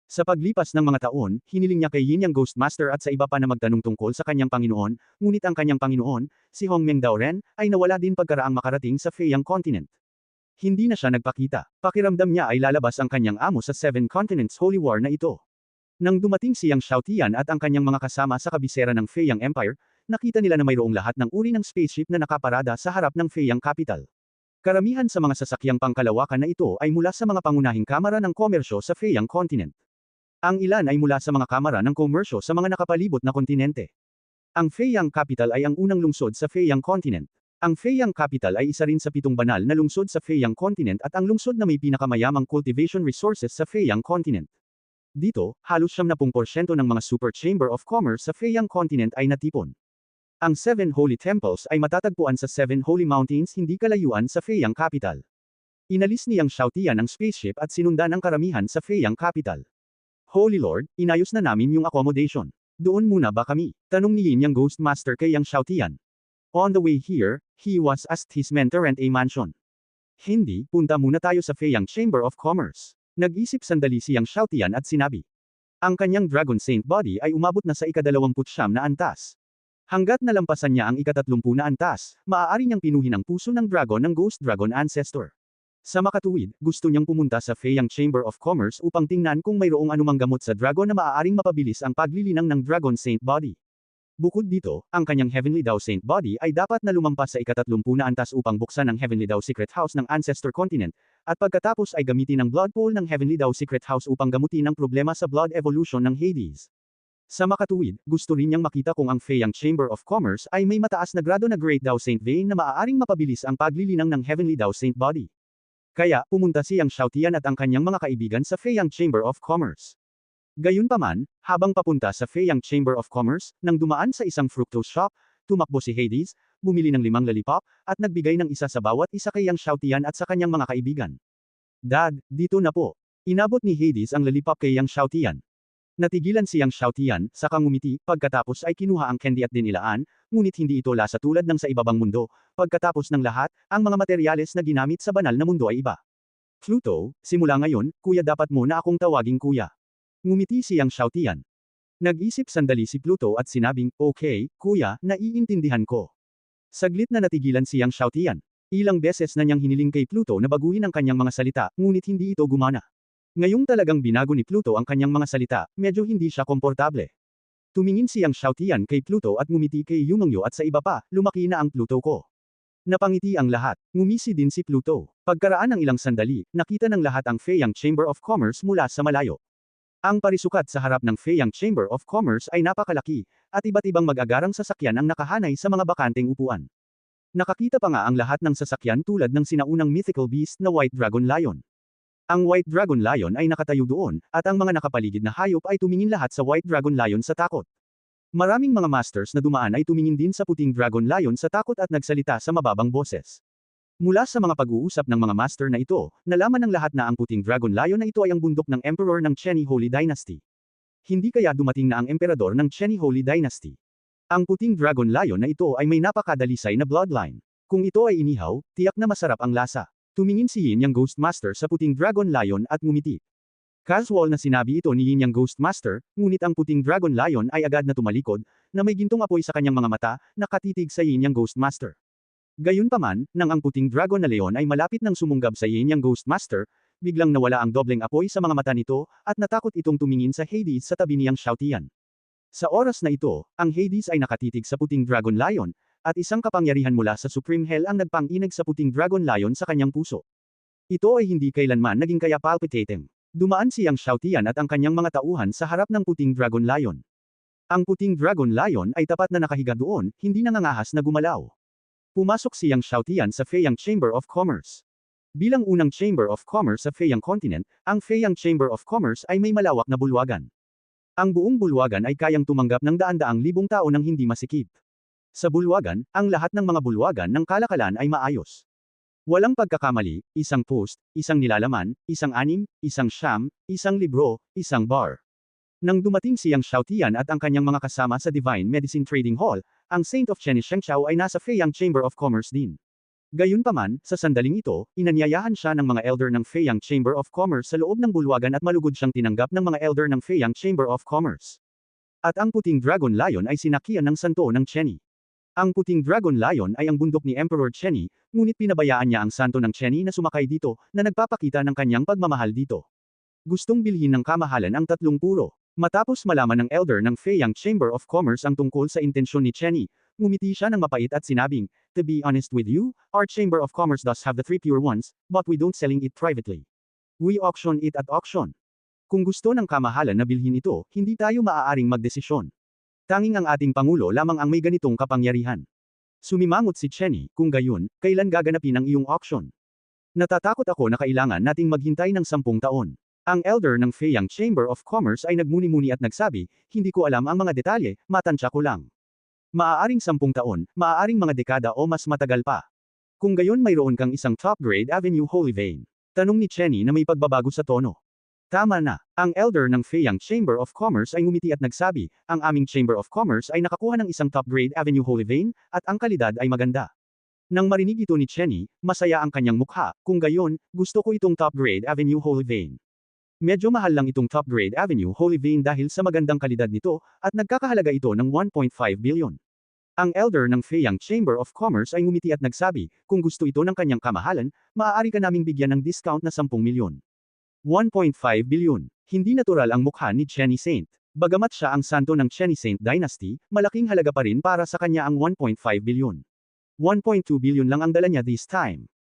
Sa paglipas ng mga taon, hiniling niya kay Yin Yang Ghost Master at sa iba pa na magtanong tungkol sa kanyang Panginoon, ngunit ang kanyang Panginoon, si Hongmeng Daoren, ay nawala din pagkaraang makarating sa Feiyang Continent. Hindi na siya nagpakita. Pakiramdam niya ay lalabas ang kanyang amo sa Seven Continents Holy War na ito. Nang dumating si Yang Xiaotian at ang kanyang mga kasama sa kabisera ng Feiyang Empire, nakita nila na mayroong lahat ng uri ng spaceship na nakaparada sa harap ng Feiyang Capital. Karamihan sa mga sasakyang pangkalawakan na ito ay mula sa mga pangunahing kamara ng komersyo sa Feiyang Continent. Ang ilan ay mula sa mga kamara ng komersyo sa mga nakapalibot na kontinente. Ang Feiyang Capital ay ang unang lungsod sa Feiyang Continent. Ang Feiyang Capital ay isa rin sa 7 banal na lungsod sa Feiyang Continent at ang lungsod na may pinakamayamang cultivation resources sa Feiyang Continent. Dito, halos 70% ng mga Super Chamber of Commerce sa Feiyang Continent ay natipon. Ang 7 Holy Temples ay matatagpuan sa 7 Holy Mountains hindi kalayuan sa Feiyang Capital. Inalis ni Yang Xiaotian ang spaceship at sinundan ang karamihan sa Feiyang Capital. Holy Lord, inayos na namin yung accommodation. Doon muna ba kami? Tanong ni Yin Yang Ghost Master kay Yang Xiaotian. On the way here, he was asked his men to rent a mansion. Hindi, punta muna tayo sa Feiyang Chamber of Commerce. Nag-isip sandali si Yang Xiaotian at sinabi. Ang kanyang Dragon Saint Body ay umabot na sa ika-29 na antas. Hanggat nalampasan niya ang ika-30 na antas, maaari niyang pinuhin ang puso ng dragon ng Ghost Dragon Ancestor. Sa makatuwid, gusto niyang pumunta sa Feiyang Chamber of Commerce upang tingnan kung mayroong anumang gamot sa dragon na maaaring mapabilis ang paglilinang ng Dragon Saint Body. Bukod dito, ang kanyang Heavenly Dao Saint Body ay dapat na lumampas sa ika-30 na antas upang buksan ang Heavenly Dao Secret House ng Ancestor Continent, at pagkatapos ay gamitin ang Blood Pool ng Heavenly Dao Secret House upang gamutin ang problema sa Blood Evolution ng Hades. Sa makatuwid, gusto rin niyang makita kung ang Feiyang Chamber of Commerce ay may mataas na grado na Great Dao Saint Vein na maaaring mapabilis ang paglilinang ng Heavenly Dao Saint Body. Kaya, pumunta si Yang Xiaotian at ang kanyang mga kaibigan sa Feiyang Chamber of Commerce. Gayunpaman, habang papunta sa Feiyang Chamber of Commerce, nang dumaan sa isang fructose shop, tumakbo si Hades, bumili ng 5 lollipop, at nagbigay ng isa sa bawat isa kay Yang Xiaotian at sa kanyang mga kaibigan. Dad, dito na po. Inabot ni Hades ang lollipop kay Yang Xiaotian. Natigilan si Yang Xiaotian, saka ngumiti, pagkatapos ay kinuha ang candy at dinilaan, ngunit hindi ito lasa tulad ng sa ibabang mundo. Pagkatapos ng lahat, ang mga materyales na ginamit sa banal na mundo ay iba. Pluto, simula ngayon, kuya dapat mo na akong tawaging kuya. Ngumiti si Yang Xiaotian. Nag-isip sandali si Pluto at sinabing, okay, kuya, naiintindihan ko. Saglit na natigilan si Yang Xiaotian. Ilang beses na niyang hiniling kay Pluto na baguhin ang kanyang mga salita, ngunit hindi ito gumana. Ngayong talagang binago ni Pluto ang kanyang mga salita, medyo hindi siya komportable. Tumingin si Yang Xiaotian kay Pluto at ngumiti kay Yumengyo at sa iba pa, lumaki na ang Pluto ko. Napangiti ang lahat, ngumisi din si Pluto. Pagkaraan ng ilang sandali, nakita ng lahat ang Feiyang Chamber of Commerce mula sa malayo. Ang parisukat sa harap ng Feiyang Chamber of Commerce ay napakalaki, at iba't ibang mag-agarang sasakyan ang nakahanay sa mga bakanteng upuan. Nakakita pa nga ang lahat ng sasakyan tulad ng sinaunang mythical beast na White Dragon Lion. Ang White Dragon Lion ay nakatayo doon, at ang mga nakapaligid na hayop ay tumingin lahat sa White Dragon Lion sa takot. Maraming mga masters na dumaan ay tumingin din sa puting Dragon Lion sa takot at nagsalita sa mababang boses. Mula sa mga pag-uusap ng mga master na ito, nalaman ng lahat na ang puting Dragon Lion na ito ay ang bundok ng Emperor ng Chenny Holy Dynasty. Hindi kaya dumating na ang Emperador ng Chenny Holy Dynasty. Ang puting Dragon Lion na ito ay may napakadalisay na bloodline. Kung ito ay inihaw, tiyak na masarap ang lasa. Tumingin si Yin Yang Ghost Master sa puting Dragon Lion at ngumiti. Casual na sinabi ito ni Yin Yang Ghost Master, ngunit ang puting Dragon Lion ay agad na tumalikod, na may gintong apoy sa kanyang mga mata, nakatitig sa Yin Yang Ghost Master. Gayunpaman, nang ang puting Dragon na Leon ay malapit ng sumunggab sa Yin Yang Ghost Master, biglang nawala ang dobleng apoy sa mga mata nito, at natakot itong tumingin sa Hades sa tabi ni Yang Xiaotian. Sa oras na ito, ang Hades ay nakatitig sa puting Dragon Lion, at isang kapangyarihan mula sa Supreme Hell ang nagpang-inag sa puting Dragon Lion sa kanyang puso. Ito ay hindi kailanman naging kaya palpitating. Dumaan si Yang Xiaotian at ang kanyang mga tauhan sa harap ng puting Dragon Lion. Ang puting Dragon Lion ay tapat na nakahiga doon, hindi nangangahas na gumalaw. Pumasok si Yang Xiaotian sa Feiyang Chamber of Commerce. Bilang unang Chamber of Commerce sa Feiyang Continent, ang Feiyang Chamber of Commerce ay may malawak na bulwagan. Ang buong bulwagan ay kayang tumanggap ng daan-daang libong tao nang hindi masikip. Sa bulwagan, ang lahat ng mga bulwagan ng kalakalan ay maayos. Walang pagkakamali, isang post, isang nilalaman, isang anim, isang siyam, isang libro, isang bar. Nang dumating si Yang Xiaotian at ang kanyang mga kasama sa Divine Medicine Trading Hall, ang Saint of Chenny Shengqiao ay nasa Feiyang Chamber of Commerce din. Gayunpaman, sa sandaling ito, inanyayahan siya ng mga elder ng Feiyang Chamber of Commerce sa loob ng bulwagan at malugod siyang tinanggap ng mga elder ng Feiyang Chamber of Commerce. At ang puting Dragon Lion ay sinakian ng santo ng Chenny. Ang puting Dragon Lion ay ang bundok ni Emperor Chenny, ngunit pinabayaan niya ang santo ng Chenny na sumakay dito, na nagpapakita ng kanyang pagmamahal dito. Gustong bilhin ng kamahalan ang 3 puro. Matapos malaman ng elder ng Feiyang Chamber of Commerce ang tungkol sa intensyon ni Chenny, ngumiti siya ng mapait at sinabing, "To be honest with you, our Chamber of Commerce does have the 3 pure ones, but we don't selling it privately. We auction it at auction. Kung gusto ng kamahalan na bilhin ito, hindi tayo maaaring magdesisyon. Tanging ang ating Pangulo lamang ang may ganitong kapangyarihan." Sumimangot si Chenny, kung gayon, kailan gaganapin ang iyong auction? Natatakot ako na kailangan nating maghintay ng 10 taon. Ang elder ng Feiyang Chamber of Commerce ay nagmuni-muni at nagsabi, hindi ko alam ang mga detalye, matansya ko lang. Maaaring 10 taon, maaaring mga dekada o mas matagal pa. Kung gayon mayroon kang isang top-grade Avenue Holy Vein. Tanong ni Chenny na may pagbabago sa tono. Tama na. Ang elder ng Feiyang Chamber of Commerce ay ngumiti at nagsabi, ang aming Chamber of Commerce ay nakakuha ng isang top-grade Avenue Holy Vein, at ang kalidad ay maganda. Nang marinig ito ni Chenny, masaya ang kanyang mukha, kung gayon, gusto ko itong top-grade Avenue Holy Vein. Medyo mahal lang itong top-grade Avenue Holy Vein dahil sa magandang kalidad nito, at nagkakahalaga ito ng 1.5 billion. Ang elder ng Feiyang Chamber of Commerce ay ngumiti at nagsabi, kung gusto ito ng kanyang kamahalan, maaari ka naming bigyan ng discount na 10 milyon. 1.5 bilyon. Hindi natural ang mukha ni Chenny Saint. Bagamat siya ang santo ng Chenny Saint Dynasty, malaking halaga pa rin para sa kanya ang 1.5 bilyon. 1.2 bilyon lang ang dala niya this time.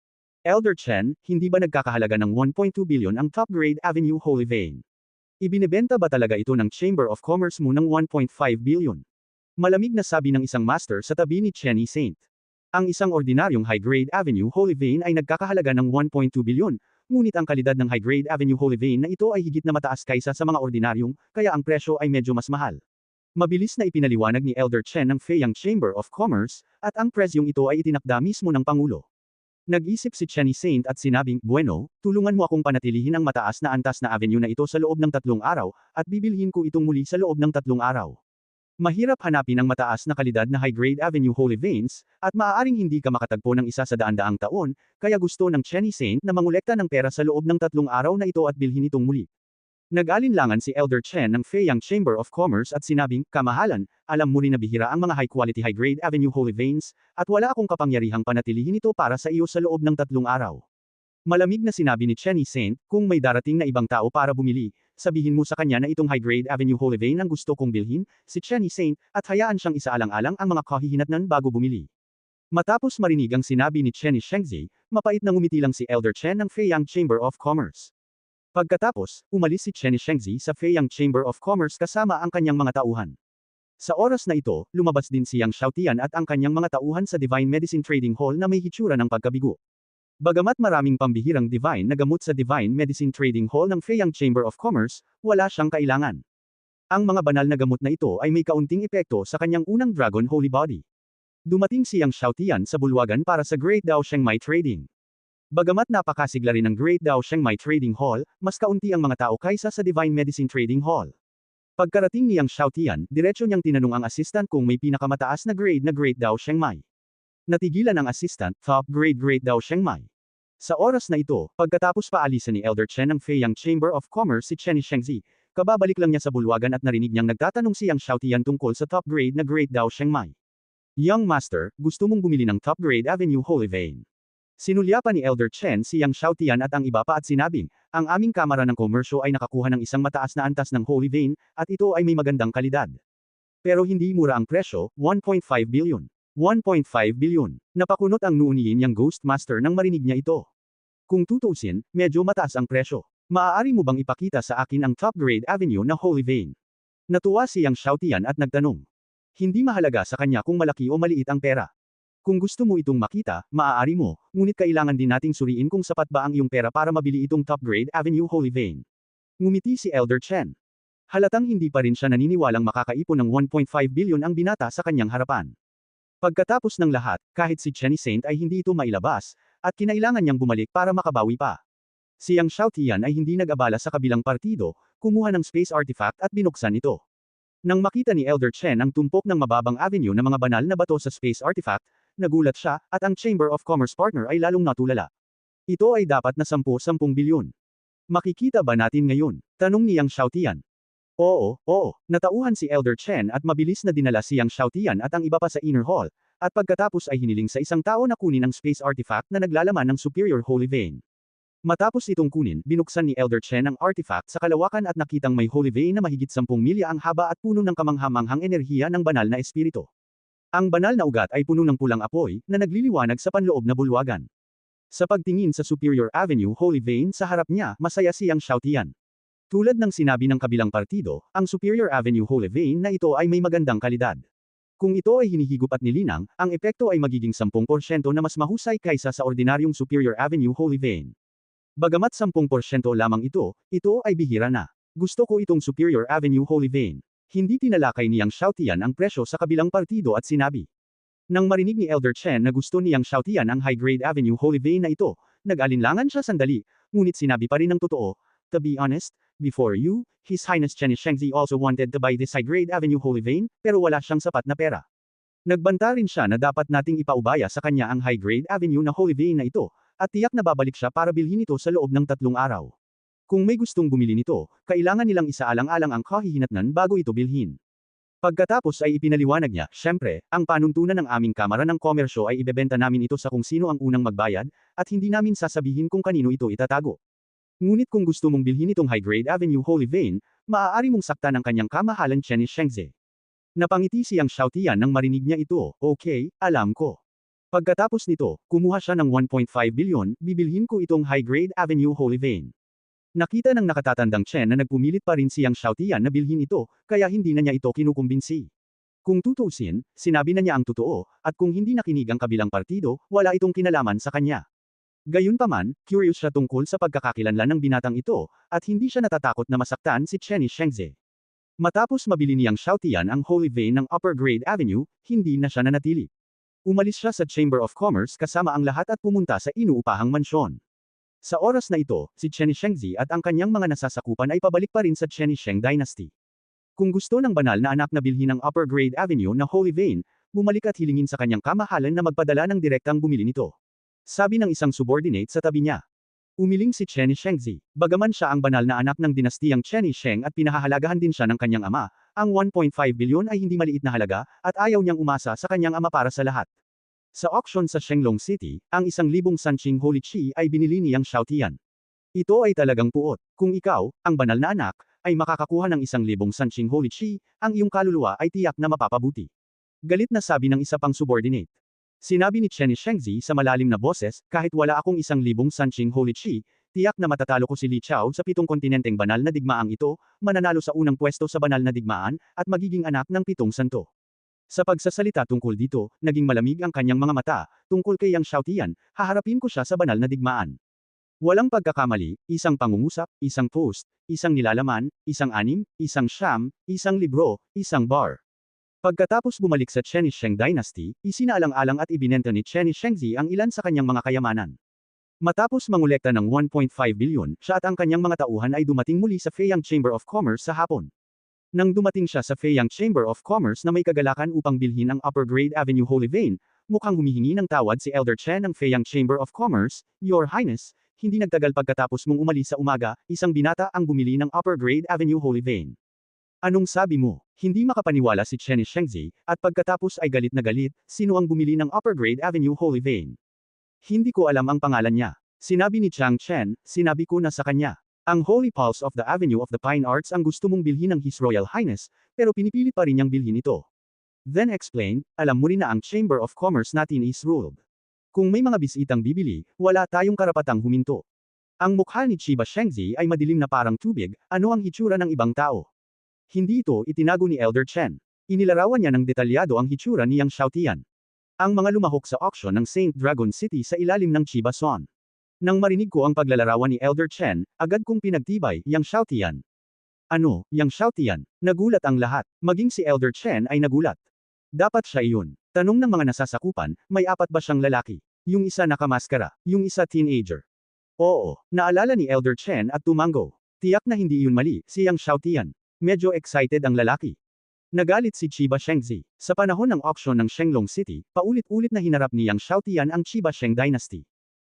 Elder Chen, hindi ba nagkakahalaga ng 1.2 bilyon ang Top Grade Avenue Holy Vein? Ibinebenta ba talaga ito ng Chamber of Commerce mo ng 1.5 bilyon? Malamig na sabi ng isang master sa tabi ni Chenny Saint. Ang isang ordinaryong high-grade Avenue Holy Vein ay nagkakahalaga ng 1.2 bilyon, ngunit ang kalidad ng high-grade Avenue Holy Vein na ito ay higit na mataas kaysa sa mga ordinaryong, kaya ang presyo ay medyo mas mahal. Mabilis na ipinaliwanag ni Elder Chen ng Feiyang Chamber of Commerce, at ang presyong ito ay itinakda mismo ng Pangulo. Nag-isip si Chenny Saint at sinabing, bueno, tulungan mo akong panatilihin ang mataas na antas na avenue na ito sa loob ng 3 araw, at bibilhin ko itong muli sa loob ng 3 araw. Mahirap hanapin ang mataas na kalidad na high-grade Avenue Holy Veins, at maaaring hindi ka makatagpo ng isa sa daan-daang taon, kaya gusto ng Chenny Saint na mangolekta ng pera sa loob ng 3 araw na ito at bilhin itong muli. Nag-alinlangan si Elder Chen ng Feiyang Chamber of Commerce at sinabing, kamahalan, alam mo rin na bihira ang mga high-quality high-grade Avenue Holy Veins, at wala akong kapangyarihang panatilihin ito para sa iyo sa loob ng 3 araw. Malamig na sinabi ni Chenny Saint, kung may darating na ibang tao para bumili, sabihin mo sa kanya na itong high-grade Avenue Holy Vein ang gusto kong bilhin, si Chenny Saint, at hayaan siyang isaalang-alang ang mga kahihinatnan bago bumili. Matapos marinig ang sinabi ni Chenny Shengzi, mapait na ngumiti lang si Elder Chen ng Feiyang Chamber of Commerce. Pagkatapos, umalis si Chenny Shengzi sa Feiyang Chamber of Commerce kasama ang kanyang mga tauhan. Sa oras na ito, lumabas din si Yang Xiaotian at ang kanyang mga tauhan sa Divine Medicine Trading Hall na may hitsura ng pagkabigo. Bagamat maraming pambihirang divine na gamot sa Divine Medicine Trading Hall ng Feiyang Chamber of Commerce, wala siyang kailangan. Ang mga banal na gamot na ito ay may kaunting epekto sa kanyang unang Dragon Holy Body. Dumating si Yang Xiaotian sa bulwagan para sa Great Dao Shengmai Trading. Bagamat napakasigla rin ng Great Dao Shengmai Trading Hall, mas kaunti ang mga tao kaysa sa Divine Medicine Trading Hall. Pagkarating ni Yang Xiaotian, diretso niyang tinanong ang assistant kung may pinakamataas na grade na Great Dao Shengmai. Natigilan ang assistant, top grade Great Dao Shengmai. Sa oras na ito, pagkatapos paalisan ni Elder Chen ng Feiyang Chamber of Commerce si Chenny Shengzi, kababalik lang niya sa bulwagan at narinig niyang nagtatanong si Yang Xiaotian tungkol sa top grade na Great Dao Shengmai. Young Master, gusto mong bumili ng top grade Avenue Holy Vein. Sinulyapan ni Elder Chen si Yang Xiaotian at ang iba pa at sinabing, ang aming kamara ng komersyo ay nakakuha ng isang mataas na antas ng Holy Vein, at ito ay may magandang kalidad. Pero hindi mura ang presyo, 1.5 billion. 1.5 bilyon. Napakunot ang noo ni Yin Yang Ghost Master nang marinig niya ito. Kung tutuusin, medyo mataas ang presyo. Maaari mo bang ipakita sa akin ang top grade avenue na Holy Vein? Natuwa si Yang Xiaotian at nagtanong. Hindi mahalaga sa kanya kung malaki o maliit ang pera. Kung gusto mo itong makita, maaari mo, ngunit kailangan din nating suriin kung sapat ba ang iyong pera para mabili itong top grade avenue Holy Vein. Ngumiti si Elder Chen. Halatang hindi pa rin siya naniniwalang makakaipon ng 1.5 bilyon ang binata sa kanyang harapan. Pagkatapos ng lahat, kahit si Chenny Saint ay hindi ito mailabas, at kinailangan niyang bumalik para makabawi pa. Si Yang Xiaotian ay hindi nag-abala sa kabilang partido, kumuha ng space artifact at binuksan ito. Nang makita ni Elder Chen ang tumpok ng mababang avenue ng mga banal na bato sa space artifact, nagulat siya, at ang Chamber of Commerce partner ay lalong natulala. Ito ay dapat na 10 bilyon. Makikita ba natin ngayon? Tanong ni Yang Xiaotian. Oo, natauhan si Elder Chen at mabilis na dinala si Yang Xiaotian at ang iba pa sa inner hall, at pagkatapos ay hiniling sa isang tao na kunin ang space artifact na naglalaman ng Superior Holy Vein. Matapos itong kunin, binuksan ni Elder Chen ang artifact sa kalawakan at nakitang may Holy Vein na mahigit 10 milya ang haba at puno ng kamanghamanghang enerhiya ng banal na espiritu. Ang banal na ugat ay puno ng pulang apoy, na nagliliwanag sa panloob na bulwagan. Sa pagtingin sa Superior Avenue Holy Vein sa harap niya, masaya si Yang Xiaotian. Tulad ng sinabi ng kabilang partido, ang Superior Avenue Holy Vein na ito ay may magandang kalidad. Kung ito ay hinihigop at nilinang, ang epekto ay magiging 10% na mas mahusay kaysa sa ordinaryong Superior Avenue Holy Vein. Bagamat 10% lamang ito ay bihira na. Gusto ko itong Superior Avenue Holy Vein. Hindi tinalakay ni Yang Xiaotian ang presyo sa kabilang partido at sinabi. Nang marinig ni Elder Chen na gusto ni Yang Xiaotian ang high-grade Avenue Holy Vein na ito, nag-alinlangan siya sandali, ngunit sinabi pa rin ng totoo, to be honest, before you, His Highness Chenny Shengzi also wanted to buy this high-grade Avenue Holy Vein, pero wala siyang sapat na pera. Nagbanta rin siya na dapat nating ipaubaya sa kanya ang high-grade Avenue na Holy Vein na ito, at tiyak na babalik siya para bilhin ito sa loob ng 3 araw. Kung may gustong bumili nito, kailangan nilang isaalang-alang ang kahihinatnan bago ito bilhin. Pagkatapos ay ipinaliwanag niya, syempre, ang panuntunan ng aming Kamara ng Komersyo ay ibebenta namin ito sa kung sino ang unang magbayad, at hindi namin sasabihin kung kanino ito itatago. Ngunit kung gusto mong bilhin itong High-Grade Avenue Holy Vein, maaari mong saktan ang kanyang kamahalan Chen Shengzi. Napangiti siyang Xiaotian nang marinig niya ito, okay, alam ko. Pagkatapos nito, kumuha siya ng 1.5 bilyon, bibilhin ko itong High-Grade Avenue Holy Vein. Nakita ng nakatatandang Chen na nagpumilit pa rin siyang Xiaotian na bilhin ito, kaya hindi na niya ito kinukumbinsi. Kung tutuusin, sinabi na niya ang totoo, at kung hindi nakinig ang kabilang partido, wala itong kinalaman sa kanya. Gayunpaman, curious siya tungkol sa pagkakakilanlan ng binatang ito, at hindi siya natatakot na masaktan si Chen Shengzi. Matapos mabili niyang Xiaotian ang Holy Vein ng Upper Grade Avenue, hindi na siya nanatili. Umalis siya sa Chamber of Commerce kasama ang lahat at pumunta sa inuupahang mansyon. Sa oras na ito, si Chen Shengzi at ang kanyang mga nasasakupan ay pabalik pa rin sa Chen Sheng Dynasty. Kung gusto ng banal na anak na bilhin ang Upper Grade Avenue na Holy Vein, bumalik at hilingin sa kanyang kamahalan na magpadala ng direktang bumili nito. Sabi ng isang subordinate sa tabi niya. Umiling si Chen Shengzi. Bagaman siya ang banal na anak ng dinastiyang Chen Sheng at pinahahalagahan din siya ng kanyang ama, ang 1.5 bilyon ay hindi maliit na halaga, at ayaw niyang umasa sa kanyang ama para sa lahat. Sa auction sa Shenglong City, ang 1,000 Sanqing Holy Chi ay binili niyang Xiaotian. Ito ay talagang puot. Kung ikaw, ang banal na anak, ay makakakuha ng 1,000 Sanqing Holy Chi, ang iyong kaluluwa ay tiyak na mapapabuti. Galit na sabi ng isa pang subordinate. Sinabi ni Chen Shengzi sa malalim na boses, kahit wala akong 1,000 Sanqing Holy Chi, tiyak na matatalo ko si Li Chao sa 7 kontinenteng banal na digmaang ito, mananalo sa unang pwesto sa banal na digmaan, at magiging anak ng 7 santo. Sa pagsasalita tungkol dito, naging malamig ang kanyang mga mata, tungkol kay Yang Xiaotian, haharapin ko siya sa banal na digmaan. Walang pagkakamali, isang pangungusap, isang post, isang nilalaman, isang anim, isang siyam, isang libro, isang bar. Pagkatapos bumalik sa Chen Sheng Dynasty, isinaalang-alang at ibinenta ni Chen Shengzi ang ilan sa kanyang mga kayamanan. Matapos mangolekta ng 1.5 bilyon, siya at ang kanyang mga tauhan ay dumating muli sa Feiyang Chamber of Commerce sa hapon. Nang dumating siya sa Feiyang Chamber of Commerce na may kagalakan upang bilhin ang Upper Grade Avenue Holy Vein, mukhang humihingi ng tawad si Elder Chen ng Feiyang Chamber of Commerce, Your Highness, hindi nagtagal pagkatapos mong umalis sa umaga, isang binata ang bumili ng Upper Grade Avenue Holy Vein. Anong sabi mo? Hindi makapaniwala si Chen Shengzi, at pagkatapos ay galit na galit, sino ang bumili ng Upper Grade Avenue Holy Vein? Hindi ko alam ang pangalan niya. Sinabi ni Chang Chen, sinabi ko na sa kanya. Ang Holy Pulse of the Avenue of the Fine Arts ang gusto mong bilhin ng His Royal Highness, pero pinipilit pa rin niyang bilhin ito. Then explain, alam mo rin na ang Chamber of Commerce natin is ruled. Kung may mga bisitang bibili, wala tayong karapatang huminto. Ang mukha ni Chiba Shengzi ay madilim na parang tubig, ano ang hitsura ng ibang tao. Hindi ito itinago ni Elder Chen. Inilarawan niya ng detalyado ang hitsura ni Yang Xiaotian. Ang mga lumahok sa auction ng Saint Dragon City sa ilalim ng Chiba Son. Nang marinig ko ang paglalarawan ni Elder Chen, agad kong pinagtibay, Yang Xiaotian. Ano, Yang Xiaotian? Nagulat ang lahat. Maging si Elder Chen ay nagulat. Dapat siya iyon. Tanong ng mga nasasakupan, may 4 ba siyang lalaki? Yung isa nakamaskara, yung isa teenager. Oo, naalala ni Elder Chen at tumango. Tiyak na hindi iyon mali, si Yang Xiaotian. Medyo excited ang lalaki. Nagalit si Chiba Shengzi. Sa panahon ng auction ng Shenglong City, paulit-ulit na hinarap ni Yang Xiaotian ang Chiba Sheng Dynasty.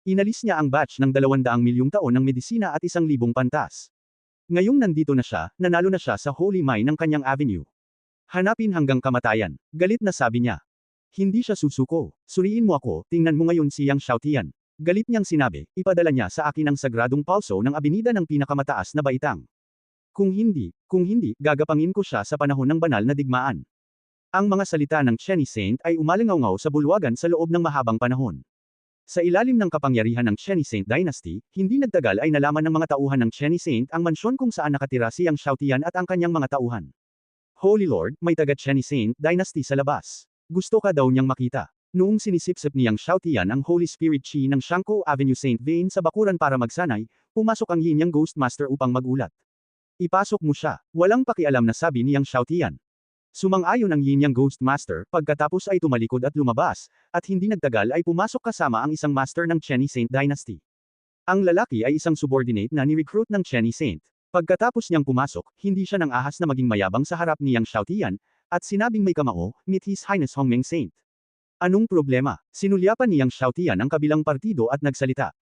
Inalis niya ang batch ng 200 milyong taon ng medisina at 1,000 pantas. Ngayong nandito na siya, nanalo na siya sa Holy Mine ng kanyang avenue. Hanapin hanggang kamatayan. Galit na sabi niya. Hindi siya susuko. Suriin mo ako, tingnan mo ngayon si Yang Xiaotian. Galit niyang sinabi, ipadala niya sa akin ang sagradong palso ng abinida ng pinakamataas na baitang. Kung hindi, gagapangin ko siya sa panahon ng banal na digmaan. Ang mga salita ng Chen Saint ay umalingaw-ngaw sa bulwagan sa loob ng mahabang panahon. Sa ilalim ng kapangyarihan ng Chen Saint Dynasty, hindi nagtagal ay nalaman ng mga tauhan ng Chen Saint ang mansyon kung saan nakatira si Yang Xiaotian at ang kanyang mga tauhan. Holy Lord, may taga Chen Saint Dynasty sa labas. Gusto ka daw niyang makita. Noong sinisipsip ni Yang Xiaotian ang Holy Spirit Chi ng Shangkou Avenue Saint Vein sa bakuran para magsanay, pumasok ang Yin Yang Ghost Master upang magulat. Ipasok mo siya. Walang pakialam na sabi ni Yang Xiaotian. Sumang-ayon ang Yin Yang Ghost Master, pagkatapos ay tumalikod at lumabas, at hindi nagtagal ay pumasok kasama ang isang master ng Chen Saint Dynasty. Ang lalaki ay isang subordinate na ni-recruit ng Chen Saint. Pagkatapos niyang pumasok, hindi siya nang ahas na maging mayabang sa harap ni Yang Xiaotian, at sinabing may kamao, meet His Highness Hongmeng Saint. Anong problema? Sinulyapan ni Yang Xiaotian ang kabilang partido at nagsalita.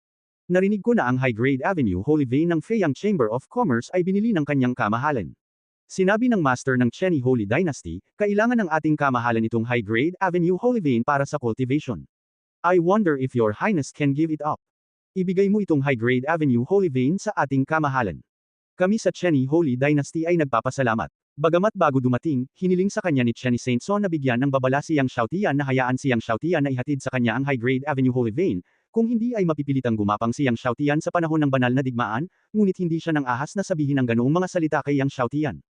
Narinig ko na ang High Grade Avenue Holy Vein ng Feiyang Chamber of Commerce ay binili ng kanyang kamahalan. Sinabi ng Master ng Chenny Holy Dynasty, kailangan ng ating kamahalan itong high-grade Avenue Holy Vein para sa cultivation. I wonder if your highness can give it up. Ibigay mo itong high-grade Avenue Holy Vein sa ating kamahalan. Kami sa Chenny Holy Dynasty ay nagpapasalamat. Bagamat bago dumating, hiniling sa kanya ni Chenny Saint Son na bigyan ng babala si Yang Xiaotian na hayaan si Yang Xiaotian na ihatid sa kanya ang high-grade Avenue Holy Vein, kung hindi ay mapipilitang gumapang si Yang Xiaotian sa panahon ng banal na digmaan, ngunit hindi siya nang ahas na sabihin ang ganoong mga salita kay Yang Xiaotian.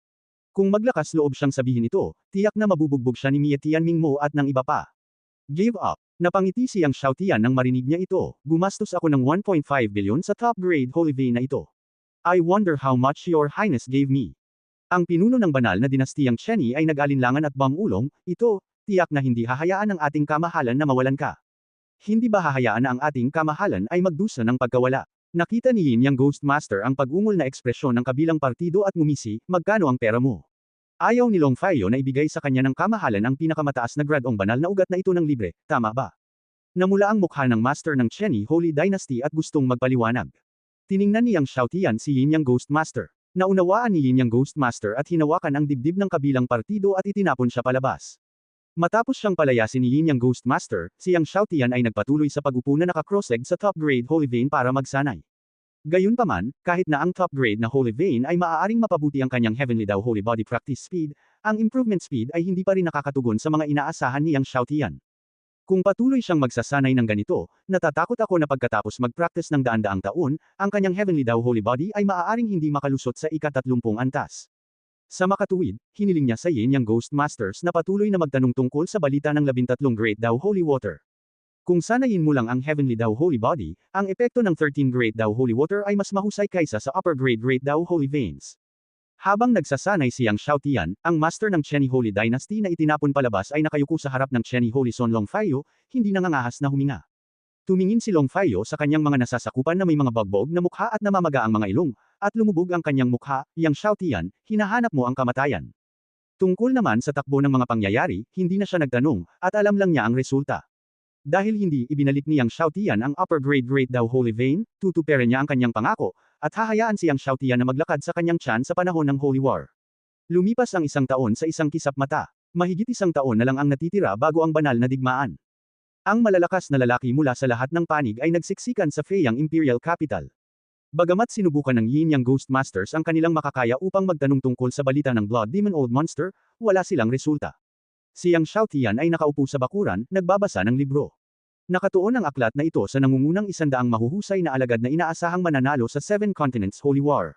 Kung maglakas loob siyang sabihin ito, tiyak na mabubugbog siya ni Mie Tianmingmo at ng iba pa. Give up. Napangiti si Yang Xiaotian nang marinig niya ito, gumastos ako ng 1.5 billion sa top-grade holy vein na ito. I wonder how much your highness gave me. Ang pinuno ng banal na dinastiyang Chenny ay nag-alinlangan at bumulong, ito, tiyak na hindi hahayaan ang ating kamahalan na mawalan ka. Hindi ba hahayaan na ang ating kamahalan ay magdusa ng pagkawala? Nakita ni Yin Yang Ghost Master ang pag-ungol na ekspresyon ng kabilang partido at ngumisi, magkano ang pera mo? Ayaw ni Long Fayo na ibigay sa kanya ng kamahalan ang pinakamataas na gradong banal na ugat na ito ng libre, tama ba? Namula ang mukha ng Master ng Chenny Holy Dynasty at gustong magpaliwanag. Tiningnan ni Yang Xiaotian si Yin Yang Ghost Master. Naunawaan ni Yin Yang Ghost Master at hinawakan ang dibdib ng kabilang partido at itinapon siya palabas. Matapos siyang palayasin ni Yin Yang Ghost Master, si Yang Xiaotian ay nagpatuloy sa pag-upo na naka-cross-legged sa top-grade Holy Vein para magsanay. Gayunpaman, kahit na ang top-grade na Holy Vein ay maaaring mapabuti ang kanyang Heavenly Daw Holy Body Practice Speed, ang improvement speed ay hindi pa rin nakakatugon sa mga inaasahan ni Yang Xiaotian. Kung patuloy siyang magsasanay ng ganito, natatakot ako na pagkatapos mag-practice ng daan-daang taon, ang kanyang Heavenly Daw Holy Body ay maaaring hindi makalusot sa ika-30 antas. Sa makatuwid, hiniling niya sa Yin Yang Ghost Masters na patuloy na magtanong tungkol sa balita ng 13 Great Daw Holy Water. Kung sanayin mo lang ang Heavenly Daw Holy Body, ang epekto ng 13 Great Daw Holy Water ay mas mahusay kaysa sa upper grade Great Daw Holy Veins. Habang nagsasanay si Yang Xiaotian, ang master ng Chenny Holy Dynasty na itinapon palabas ay nakayuko sa harap ng Chenny Holy Son Long Fayo, hindi nangangahas na huminga. Tumingin si Long Fayo sa kanyang mga nasasakupan na may mga bagbog na mukha at namamaga ang mga ilong, at lumubog ang kanyang mukha, Yang Xiaotian, hinahanap mo ang kamatayan. Tungkol naman sa takbo ng mga pangyayari, hindi na siya nagtanong, at alam lang niya ang resulta. Dahil hindi ibinalik ni Yang Xiaotian ang upper grade Great Daw Holy Vein, tutuperin niya ang kanyang pangako, at hahayaan si Yang Xiaotian na maglakad sa kanyang tiyan sa panahon ng Holy War. Lumipas ang 1 taon sa isang kisap mata. Mahigit 1 taon na lang ang natitira bago ang banal na digmaan. Ang malalakas na lalaki mula sa lahat ng panig ay nagsiksikan sa Feiyang Imperial Capital. Bagamat sinubukan ng Yin Yang Ghost Masters ang kanilang makakaya upang magtanong tungkol sa balita ng Blood Demon Old Monster, wala silang resulta. Si Yang Xiaotian ay nakaupo sa bakuran, nagbabasa ng libro. Nakatuon ang aklat na ito sa nangungunang 100 mahuhusay na alagad na inaasahang mananalo sa 7 Continents Holy War.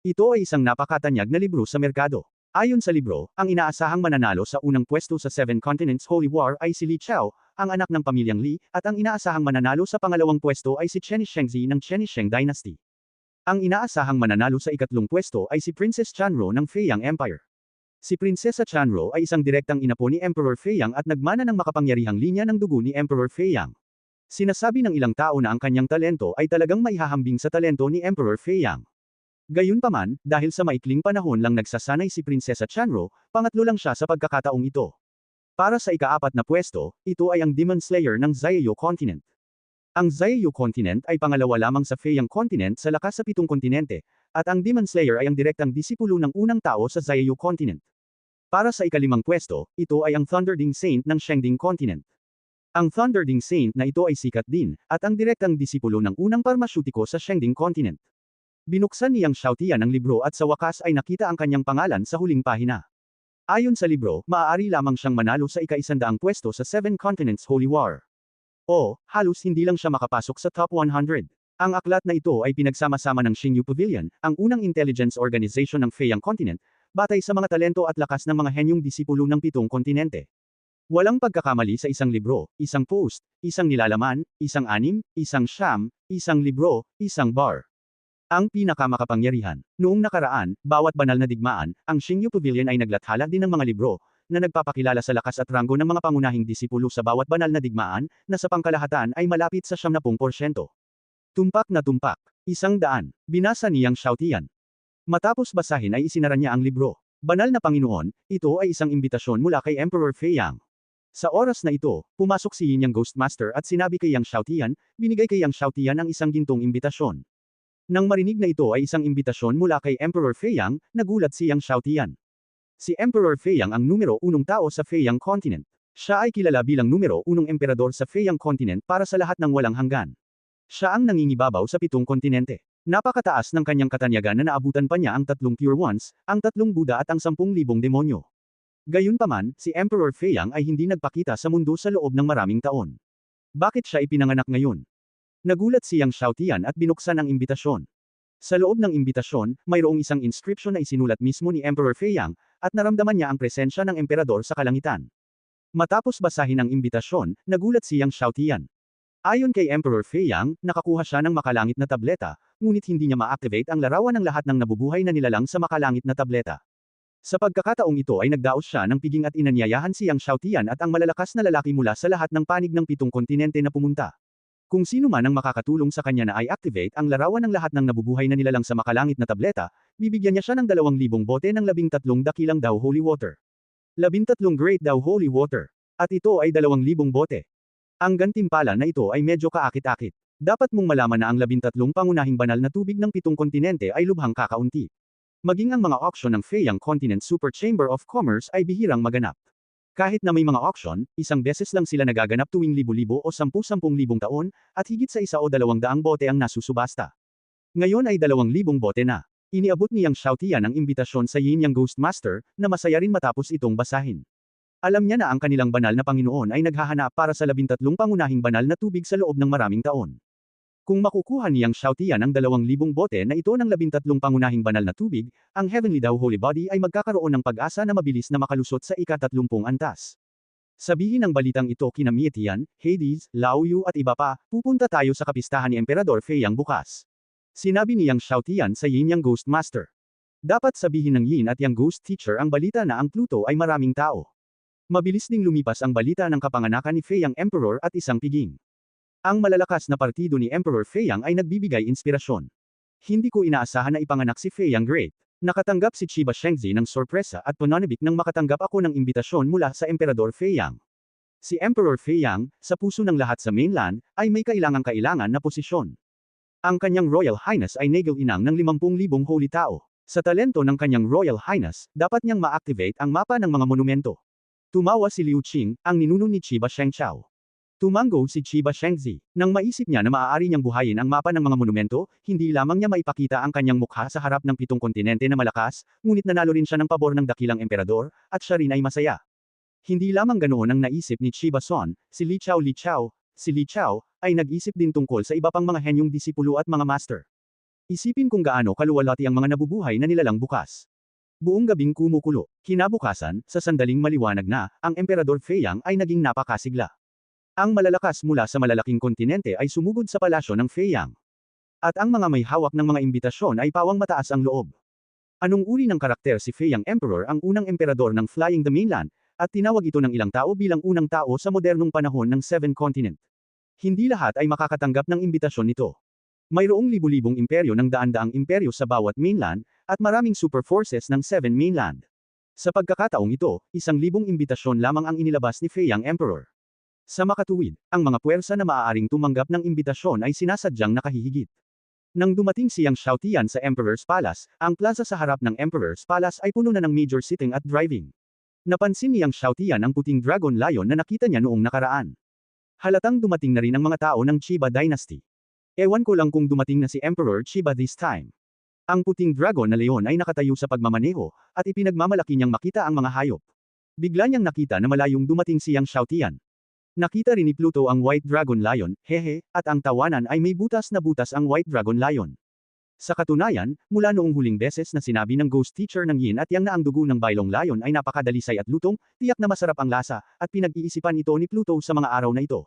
Ito ay isang napakatanyag na libro sa merkado. Ayon sa libro, ang inaasahang mananalo sa unang pwesto sa 7 Continents Holy War ay si Li Chao, ang anak ng pamilyang Li, at ang inaasahang mananalo sa pangalawang pwesto ay si Chen Shengzi ng Chen Sheng Dynasty. Ang inaasahang mananalo sa ikatlong pwesto ay si Princess Chanro ng Feiyang Empire. Si Prinsesa Chanro ay isang direktang inapo ni Emperor Feiyang at nagmana ng makapangyarihang linya ng dugo ni Emperor Feiyang. Sinasabi ng ilang tao na ang kanyang talento ay talagang maihahambing sa talento ni Emperor Feiyang. Gayunpaman, dahil sa maikling panahon lang nagsasanay si Prinsesa Chanro, pangatlo lang siya sa pagkakataong ito. Para sa ika-4 na pwesto, ito ay ang Demon Slayer ng Zaiyou Continent. Ang Zaiyou Continent ay pangalawa lamang sa Feiyang Continent sa lakas sa 7 kontinente, at ang Demon Slayer ay ang direktang disipulo ng unang tao sa Zaiyou Continent. Para sa ika-5 pwesto, ito ay ang Thunderding Saint ng Shengding Continent. Ang Thunderding Saint na ito ay sikat din, at ang direktang disipulo ng unang parmasyutiko sa Shengding Continent. Binuksan ni Yang Xiaotian ang libro at sa wakas ay nakita ang kanyang pangalan sa huling pahina. Ayon sa libro, maaari lamang siyang manalo sa ika-100 pwesto sa 7 Continents Holy War. O, halos hindi lang siya makapasok sa top 100. Ang aklat na ito ay pinagsama-sama ng Xingyu Pavilion, ang unang intelligence organization ng Feiyang Continent, batay sa mga talento at lakas ng mga henyong disipulo ng 7 kontinente. Walang pagkakamali sa isang libro, isang post, isang nilalaman, isang anim, isang siyam, isang libro, isang bar. Ang pinakamakapangyarihan. Noong nakaraan, bawat banal na digmaan, ang Xingyu Pavilion ay naglathala din ng mga libro, na nagpapakilala sa lakas at ranggo ng mga pangunahing disipulo sa bawat banal na digmaan, na sa pangkalahatan ay malapit sa 70%. Tumpak na tumpak. 100. Binasa ni Yang Xiaotian. Matapos basahin ay isinara niya ang libro. Banal na Panginoon, ito ay isang imbitasyon mula kay Emperor Feiyang. Sa oras na ito, pumasok si Yin Yang Ghost Master at sinabi kay Yang Xiaotian, binigay kay Yang Xiaotian ang isang gintong imbitasyon. Nang marinig na ito ay isang imbitasyon mula kay Emperor Feiyang, nagulat si Yang Xiaotian. Si Emperor Feiyang ang numero 1 tao sa Feiyang Continent. Siya ay kilala bilang numero 1 emperador sa Feiyang Continent para sa lahat ng walang hanggan. Siya ang nangingibabaw sa 7 kontinente. Napakataas ng kanyang katanyagan na naabutan pa niya ang 3 Pure Ones, ang 3 Buddha at ang 10,000 demonyo. Gayunpaman, si Emperor Feiyang ay hindi nagpakita sa mundo sa loob ng maraming taon. Bakit siya ipinanganak ngayon? Nagulat si Yang Xiaotian at binuksan ang imbitasyon. Sa loob ng imbitasyon, mayroong isang inscription na isinulat mismo ni Emperor Feiyang, at naramdaman niya ang presensya ng emperador sa kalangitan. Matapos basahin ang imbitasyon, nagulat si Yang Xiaotian. Ayon kay Emperor Feiyang, nakakuha siya ng makalangit na tableta, ngunit hindi niya ma-activate ang larawan ng lahat ng nabubuhay na nilalang sa makalangit na tableta. Sa pagkakataong ito ay nagdaos siya ng piging at inanyayahan si Yang Xiaotian at ang malalakas na lalaki mula sa lahat ng panig ng 7 kontinente na pumunta. Kung sino man ang makakatulong sa kanya na i-activate ang larawan ng lahat ng nabubuhay na nilalang sa makalangit na tableta, bibigyan niya siya ng 2,000 bote ng 13 dakilang daw holy water. 13 great daw holy water. At ito ay 2,000 bote. Ang gantimpala na ito ay medyo kaakit-akit. Dapat mong malaman na ang 13 pangunahing banal na tubig ng 7 kontinente ay lubhang kakaunti. Maging ang mga auction ng Feiyang Continent Super Chamber of Commerce ay bihirang maganap. Kahit na may mga auction, isang beses lang sila nagaganap tuwing libo-libo o 10,000 taon, at higit sa 1 o 200 bote ang nasusubasta. Ngayon ay 2,000 bote na. Iniabot ni Yang Xiaotian ang imbitasyon sa Yin Yang Ghost Master, na masaya rin matapos itong basahin. Alam niya na ang kanilang banal na Panginoon ay naghahanap para sa 13 pangunahing banal na tubig sa loob ng maraming taon. Kung makukuha ni Yang Xiaotian ang 2,000 bote na ito ng 13 pangunahing banal na tubig, ang Heavenly Daw Holy Body ay magkakaroon ng pag-asa na mabilis na makalusot sa ika-30 antas. Sabihin ng balitang ito kina Mietian, Hades, Laoyu at iba pa, pupunta tayo sa kapistahan ni Emperador Feiyang bukas. Sinabi ni Yang Xiaotian sa Yin Yang Ghost Master. Dapat sabihin ng Yin at Yang Ghost Teacher ang balita na ang Pluto ay maraming tao. Mabilis ding lumipas ang balita ng kapanganakan ni Feiyang Emperor at isang piging. Ang malalakas na partido ni Emperor Feiyang ay nagbibigay inspirasyon. Hindi ko inaasahan na ipanganak si Feiyang Great. Nakatanggap si Chiba Shengzi ng sorpresa at pananabik nang makatanggap ako ng imbitasyon mula sa Emperador Feiyang. Si Emperor Feiyang, sa puso ng lahat sa mainland, ay may kailangan na posisyon. Ang kanyang Royal Highness ay negil-inang ng 50,000 holy tao. Sa talento ng kanyang Royal Highness, dapat niyang ma-activate ang mapa ng mga monumento. Tumawa si Liu Qing, ang ninuno ni Chiba Shengchao. Tumango si Chiba Shengzi. Nang maisip niya na maaari niyang buhayin ang mapa ng mga monumento, hindi lamang niya maipakita ang kanyang mukha sa harap ng 7 kontinente na malakas, ngunit nanalo rin siya ng pabor ng dakilang emperador, at siya rin ay masaya. Hindi lamang ganoon ang naisip ni Chiba Son, si Li Chao, si Li Chao, ay nag-isip din tungkol sa iba pang mga henyong disipulo at mga master. Isipin kung gaano kaluwalhati ang mga nabubuhay na nilalang bukas. Buong gabing kumukulo. Kinabukasan, sa sandaling maliwanag na, ang Emperador Feiyang ay naging napakasigla. Ang malalakas mula sa malalaking kontinente ay sumugod sa palasyo ng Feiyang. At ang mga may hawak ng mga imbitasyon ay pawang mataas ang loob. Anong uri ng karakter si Feiyang Emperor ang unang emperador ng Flying the Mainland, at tinawag ito ng ilang tao bilang unang tao sa modernong panahon ng 7 continent. Hindi lahat ay makakatanggap ng imbitasyon nito. Mayroong libu-libong imperyo ng daan-daang imperyo sa bawat mainland, at maraming super forces ng 7 mainland. Sa pagkakataong ito, 1,000 imbitasyon lamang ang inilabas ni Feiyang Emperor. Sa makatuwid, ang mga puwersa na maaaring tumanggap ng imbitasyon ay sinasadyang nakahihigit. Nang dumating si Yang Xiaotian sa Emperor's Palace, ang plaza sa harap ng Emperor's Palace ay puno na ng major sitting at driving. Napansin ni Yang Xiaotian ang puting dragon lion na nakita niya noong nakaraan. Halatang dumating na rin ang mga tao ng Chiba Dynasty. Ewan ko lang kung dumating na si Emperor Chiba this time. Ang puting dragon na leon ay nakatayo sa pagmamaneho, at ipinagmamalaki niyang makita ang mga hayop. Bigla niyang nakita na malayong dumating si Yang Xiaotian. Nakita rin ni Pluto ang White Dragon Lion, hehe, at ang tawanan ay may butas na butas ang White Dragon Lion. Sa katunayan, mula noong huling beses na sinabi ng Ghost Teacher ng Yin at Yang na ang dugo ng Bailong Lion ay napakadalisay at lutong, tiyak na masarap ang lasa, at pinag-iisipan ito ni Pluto sa mga araw na ito.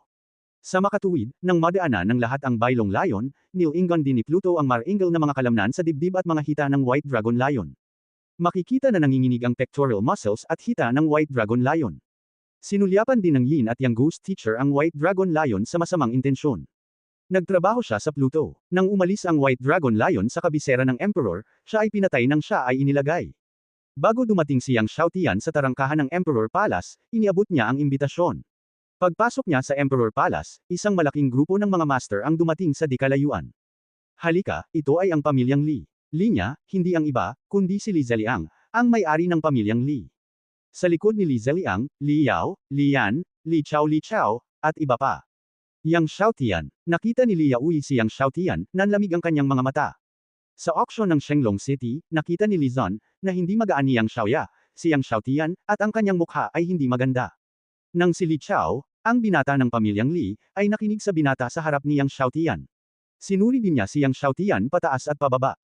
Sa makatuwid, nang madaanan ng lahat ang Bailong Lion, nilingon din ni Pluto ang maringal na mga kalamnan sa dibdib at mga hita ng White Dragon Lion. Makikita na nanginginig ang pectoral muscles at hita ng White Dragon Lion. Sinulyapan din ng Yin at Yang Ghost Teacher ang White Dragon Lion sa masamang intensyon. Nagtrabaho siya sa Pluto. Nang umalis ang White Dragon Lion sa kabisera ng Emperor, siya ay pinatay nang siya ay inilagay. Bago dumating si Yang Xiaotian sa tarangkahan ng Emperor Palace, iniabot niya ang imbitasyon. Pagpasok niya sa Emperor Palace, isang malaking grupo ng mga master ang dumating sa di kalayuan. Halika, ito ay ang pamilyang Li. Li niya, hindi ang iba, kundi si Li Zeliang, ang may-ari ng pamilyang Li. Sa likod ni Li Zeliang, Li Yao, Li Yan, Li Chao, at iba pa. Yang Xiaotian, nakita ni Li Yaoyi si Yang Xiaotian, nanlamig ang kanyang mga mata. Sa auction ng Shenglong City, nakita ni Li Zon, na hindi magaan ni Yang Xiaoya, si Yang Xiaotian, at ang kanyang mukha ay hindi maganda. Nang si Li Chao, ang binata ng pamilyang Li, ay nakinig sa binata sa harap ni Yang Xiaotian. Sinuri din niya si Yang Xiaotian pataas at pababa.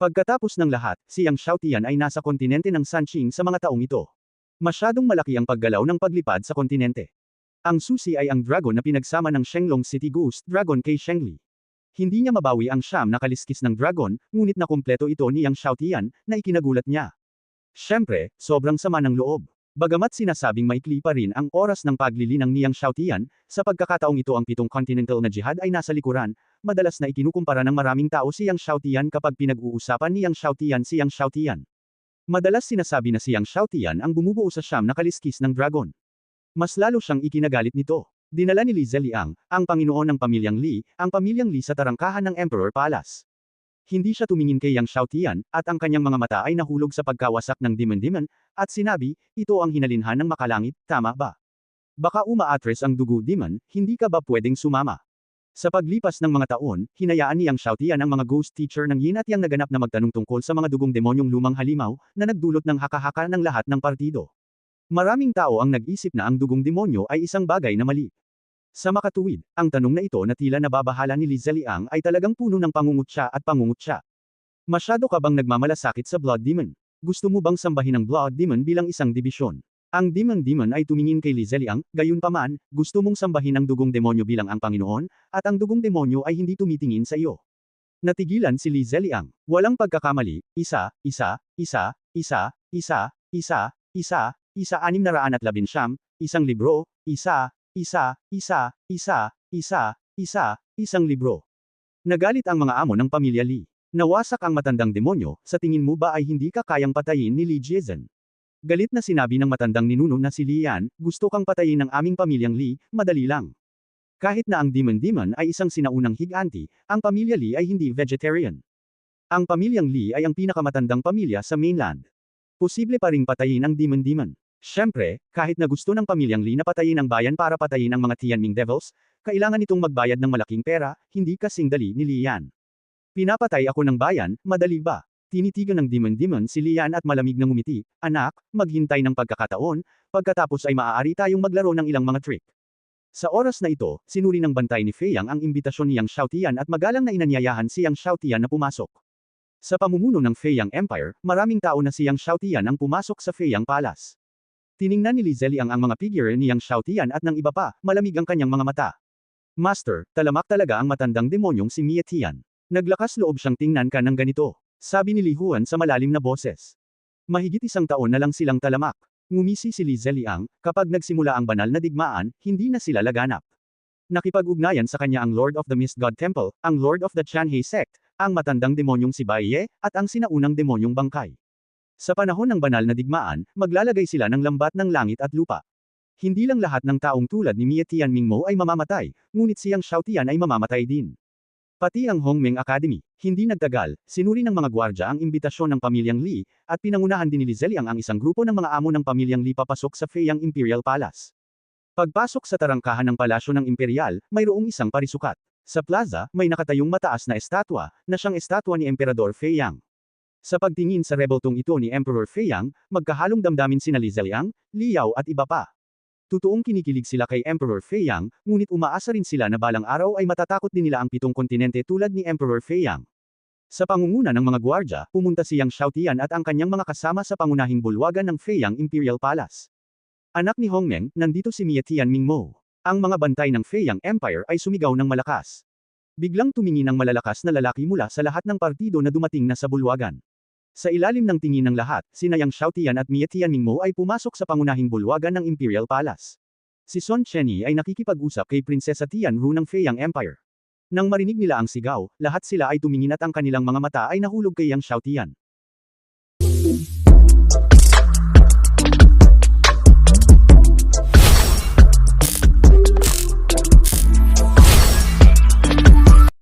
Pagkatapos ng lahat, si Yang Xiaotian ay nasa kontinente ng Sanqing sa mga taong ito. Masyadong malaki ang paggalaw ng paglipad sa kontinente. Ang susi ay ang dragon na pinagsama ng Shenglong City Ghost Dragon kay Shengli. Hindi niya mabawi ang siyam na kaliskis ng dragon, ngunit nakumpleto ito ni Yang Xiaotian, na ikinagulat niya. Siyempre, sobrang sama ng loob. Bagamat sinasabing maikli pa rin ang oras ng paglilinang ni Yang Xiaotian, sa pagkakataong ito ang 7 continental na jihad ay nasa likuran, madalas na ikinukumpara ng maraming tao si Yang Xiaotian kapag pinag-uusapan ni Yang Xiaotian si Yang Xiaotian. Madalas sinasabi na si Yang Xiaotian ang bumubuo sa siyam na kaliskis ng dragon. Mas lalo siyang ikinagalit nito. Dinala ni Li Zeliang, ang Panginoon ng pamilyang Li, ang pamilyang Li sa tarangkahan ng Emperor Palace. Hindi siya tumingin kay Yang Xiaotian, at ang kanyang mga mata ay nahulog sa pagkawasak ng Demon, at sinabi, ito ang hinalinhan ng makalangit, tama ba? Baka umaatres ang dugo Demon, hindi ka ba pwedeng sumama? Sa paglipas ng mga taon, hinayaan ni Yang Xiaotian ang mga ghost teacher ng Yin at Yang naganap na magtanong tungkol sa mga dugong demonyong lumang halimaw, na nagdulot ng haka-haka ng lahat ng partido. Maraming tao ang nag-isip na ang dugong demonyo ay isang bagay na mali. Sa makatuwid, ang tanong na ito na tila nababahala ni Li Zeliang ay talagang puno ng pangungutya at pangungutya. Masyado ka bang nagmamalasakit sa Blood Demon? Gusto mo bang sambahin ang Blood Demon bilang isang dibisyon? Ang Demon ay tumingin kay Li Zeliang, gayunpaman, gusto mong sambahin ang dugong demonyo bilang ang Panginoon, at ang dugong demonyo ay hindi tumitingin sa iyo. Natigilan si Li Zeliang. Walang pagkakamali, 619, isang libro, isang libro. Nagalit ang mga amo ng pamilya Li. Nawasak ang matandang demonyo, sa tingin mo ba ay hindi ka kayang patayin ni Li Jiezhen? Galit na sinabi ng matandang ninuno na si Li Yan, gusto kang patayin ng aming pamilyang Li, madali lang. Kahit na ang Demon ay isang sinaunang higanti, ang pamilya Li ay hindi vegetarian. Ang pamilyang Li ay ang pinakamatandang pamilya sa mainland. Posible pa ring patayin ang Demon. Siyempre, kahit na gusto ng pamilyang Li na patayin ang bayan para patayin ang mga Tianming Devils, kailangan itong magbayad ng malaking pera, hindi kasing dali ni Li Yan. Pinapatay ako ng bayan, madali ba? Tinitigan ng Demon si Li Yan at malamig na ngumiti, anak, maghintay ng pagkakataon, pagkatapos ay maaari tayong maglaro ng ilang mga trick. Sa oras na ito, sinuri ng bantay ni Fei Yang ang imbitasyon ni Yang Xiaotian at magalang na inanyayahan si Yang Xiaotian na pumasok. Sa pamumuno ng Fei Yang Empire, maraming tao na si Yang Xiaotian ang pumasok sa Fei Yang Palace. Tiningnan ni Li Zeliang ang mga figure ni Yang Xiaotian at ng iba pa, malamig ang kanyang mga mata. Master, talamak talaga ang matandang demonyong si Mia Tian. Naglakas loob siyang tingnan ka ng ganito. Sabi ni Li Huan sa malalim na boses. Mahigit 1 taon na lang silang talamak. Ngumisi si Li Zeliang, kapag nagsimula ang banal na digmaan, hindi na sila laganap. Nakipag-ugnayan sa kanya ang Lord of the Mist God Temple, ang Lord of the Chanhei Sect, ang matandang demonyong si Bai Ye, at ang sinaunang demonyong Bangkai. Sa panahon ng banal na digmaan, maglalagay sila ng lambat ng langit at lupa. Hindi lang lahat ng taong tulad ni Mia Tianmingmo ay mamamatay, ngunit si Yang Xiaotian ay mamamatay din. Pati ang Hongmeng Academy. Hindi nagtagal, sinuri ng mga gwardya ang imbitasyon ng pamilyang Li, at pinangunahan din ni Li Zeliang ang isang grupo ng mga amo ng pamilyang Li papasok sa Fei Yang Imperial Palace. Pagpasok sa tarangkahan ng palasyo ng Imperial, mayroong isang parisukat. Sa plaza, may nakatayong mataas na estatwa, na siyang estatwa ni Emperador Fei Yang. Sa pagtingin sa rebeltong ito ni Emperor Fei Yang, magkahalong damdamin sina Li Zeliang, Li Yao at iba pa. Totoong kinikilig sila kay Emperor Fei Yang, ngunit umaasa rin sila na balang araw ay matatakot din nila ang 7 kontinente tulad ni Emperor Fei Yang. Sa pangunguna ng mga gwardya, pumunta si Yang Xiaotian at ang kanyang mga kasama sa pangunahing bulwagan ng Fei Yang Imperial Palace. Anak ni Hongmeng, nandito si Mia Tianmingmo. Ang mga bantay ng Fei Yang Empire ay sumigaw ng malakas. Biglang tumingin ang malalakas na lalaki mula sa lahat ng partido na dumating na sa bulwagan. Sa ilalim ng tingin ng lahat, sina Yang Xiaotian at Mia Tianmingmo ay pumasok sa pangunahing bulwagan ng Imperial Palace. Si Sun Chenyi ay nakikipag-usap kay Prinsesa Tianru ng Fei Yang Empire. Nang marinig nila ang sigaw, lahat sila ay tumingin at ang kanilang mga mata ay nahulog kay Yang Xiaotian.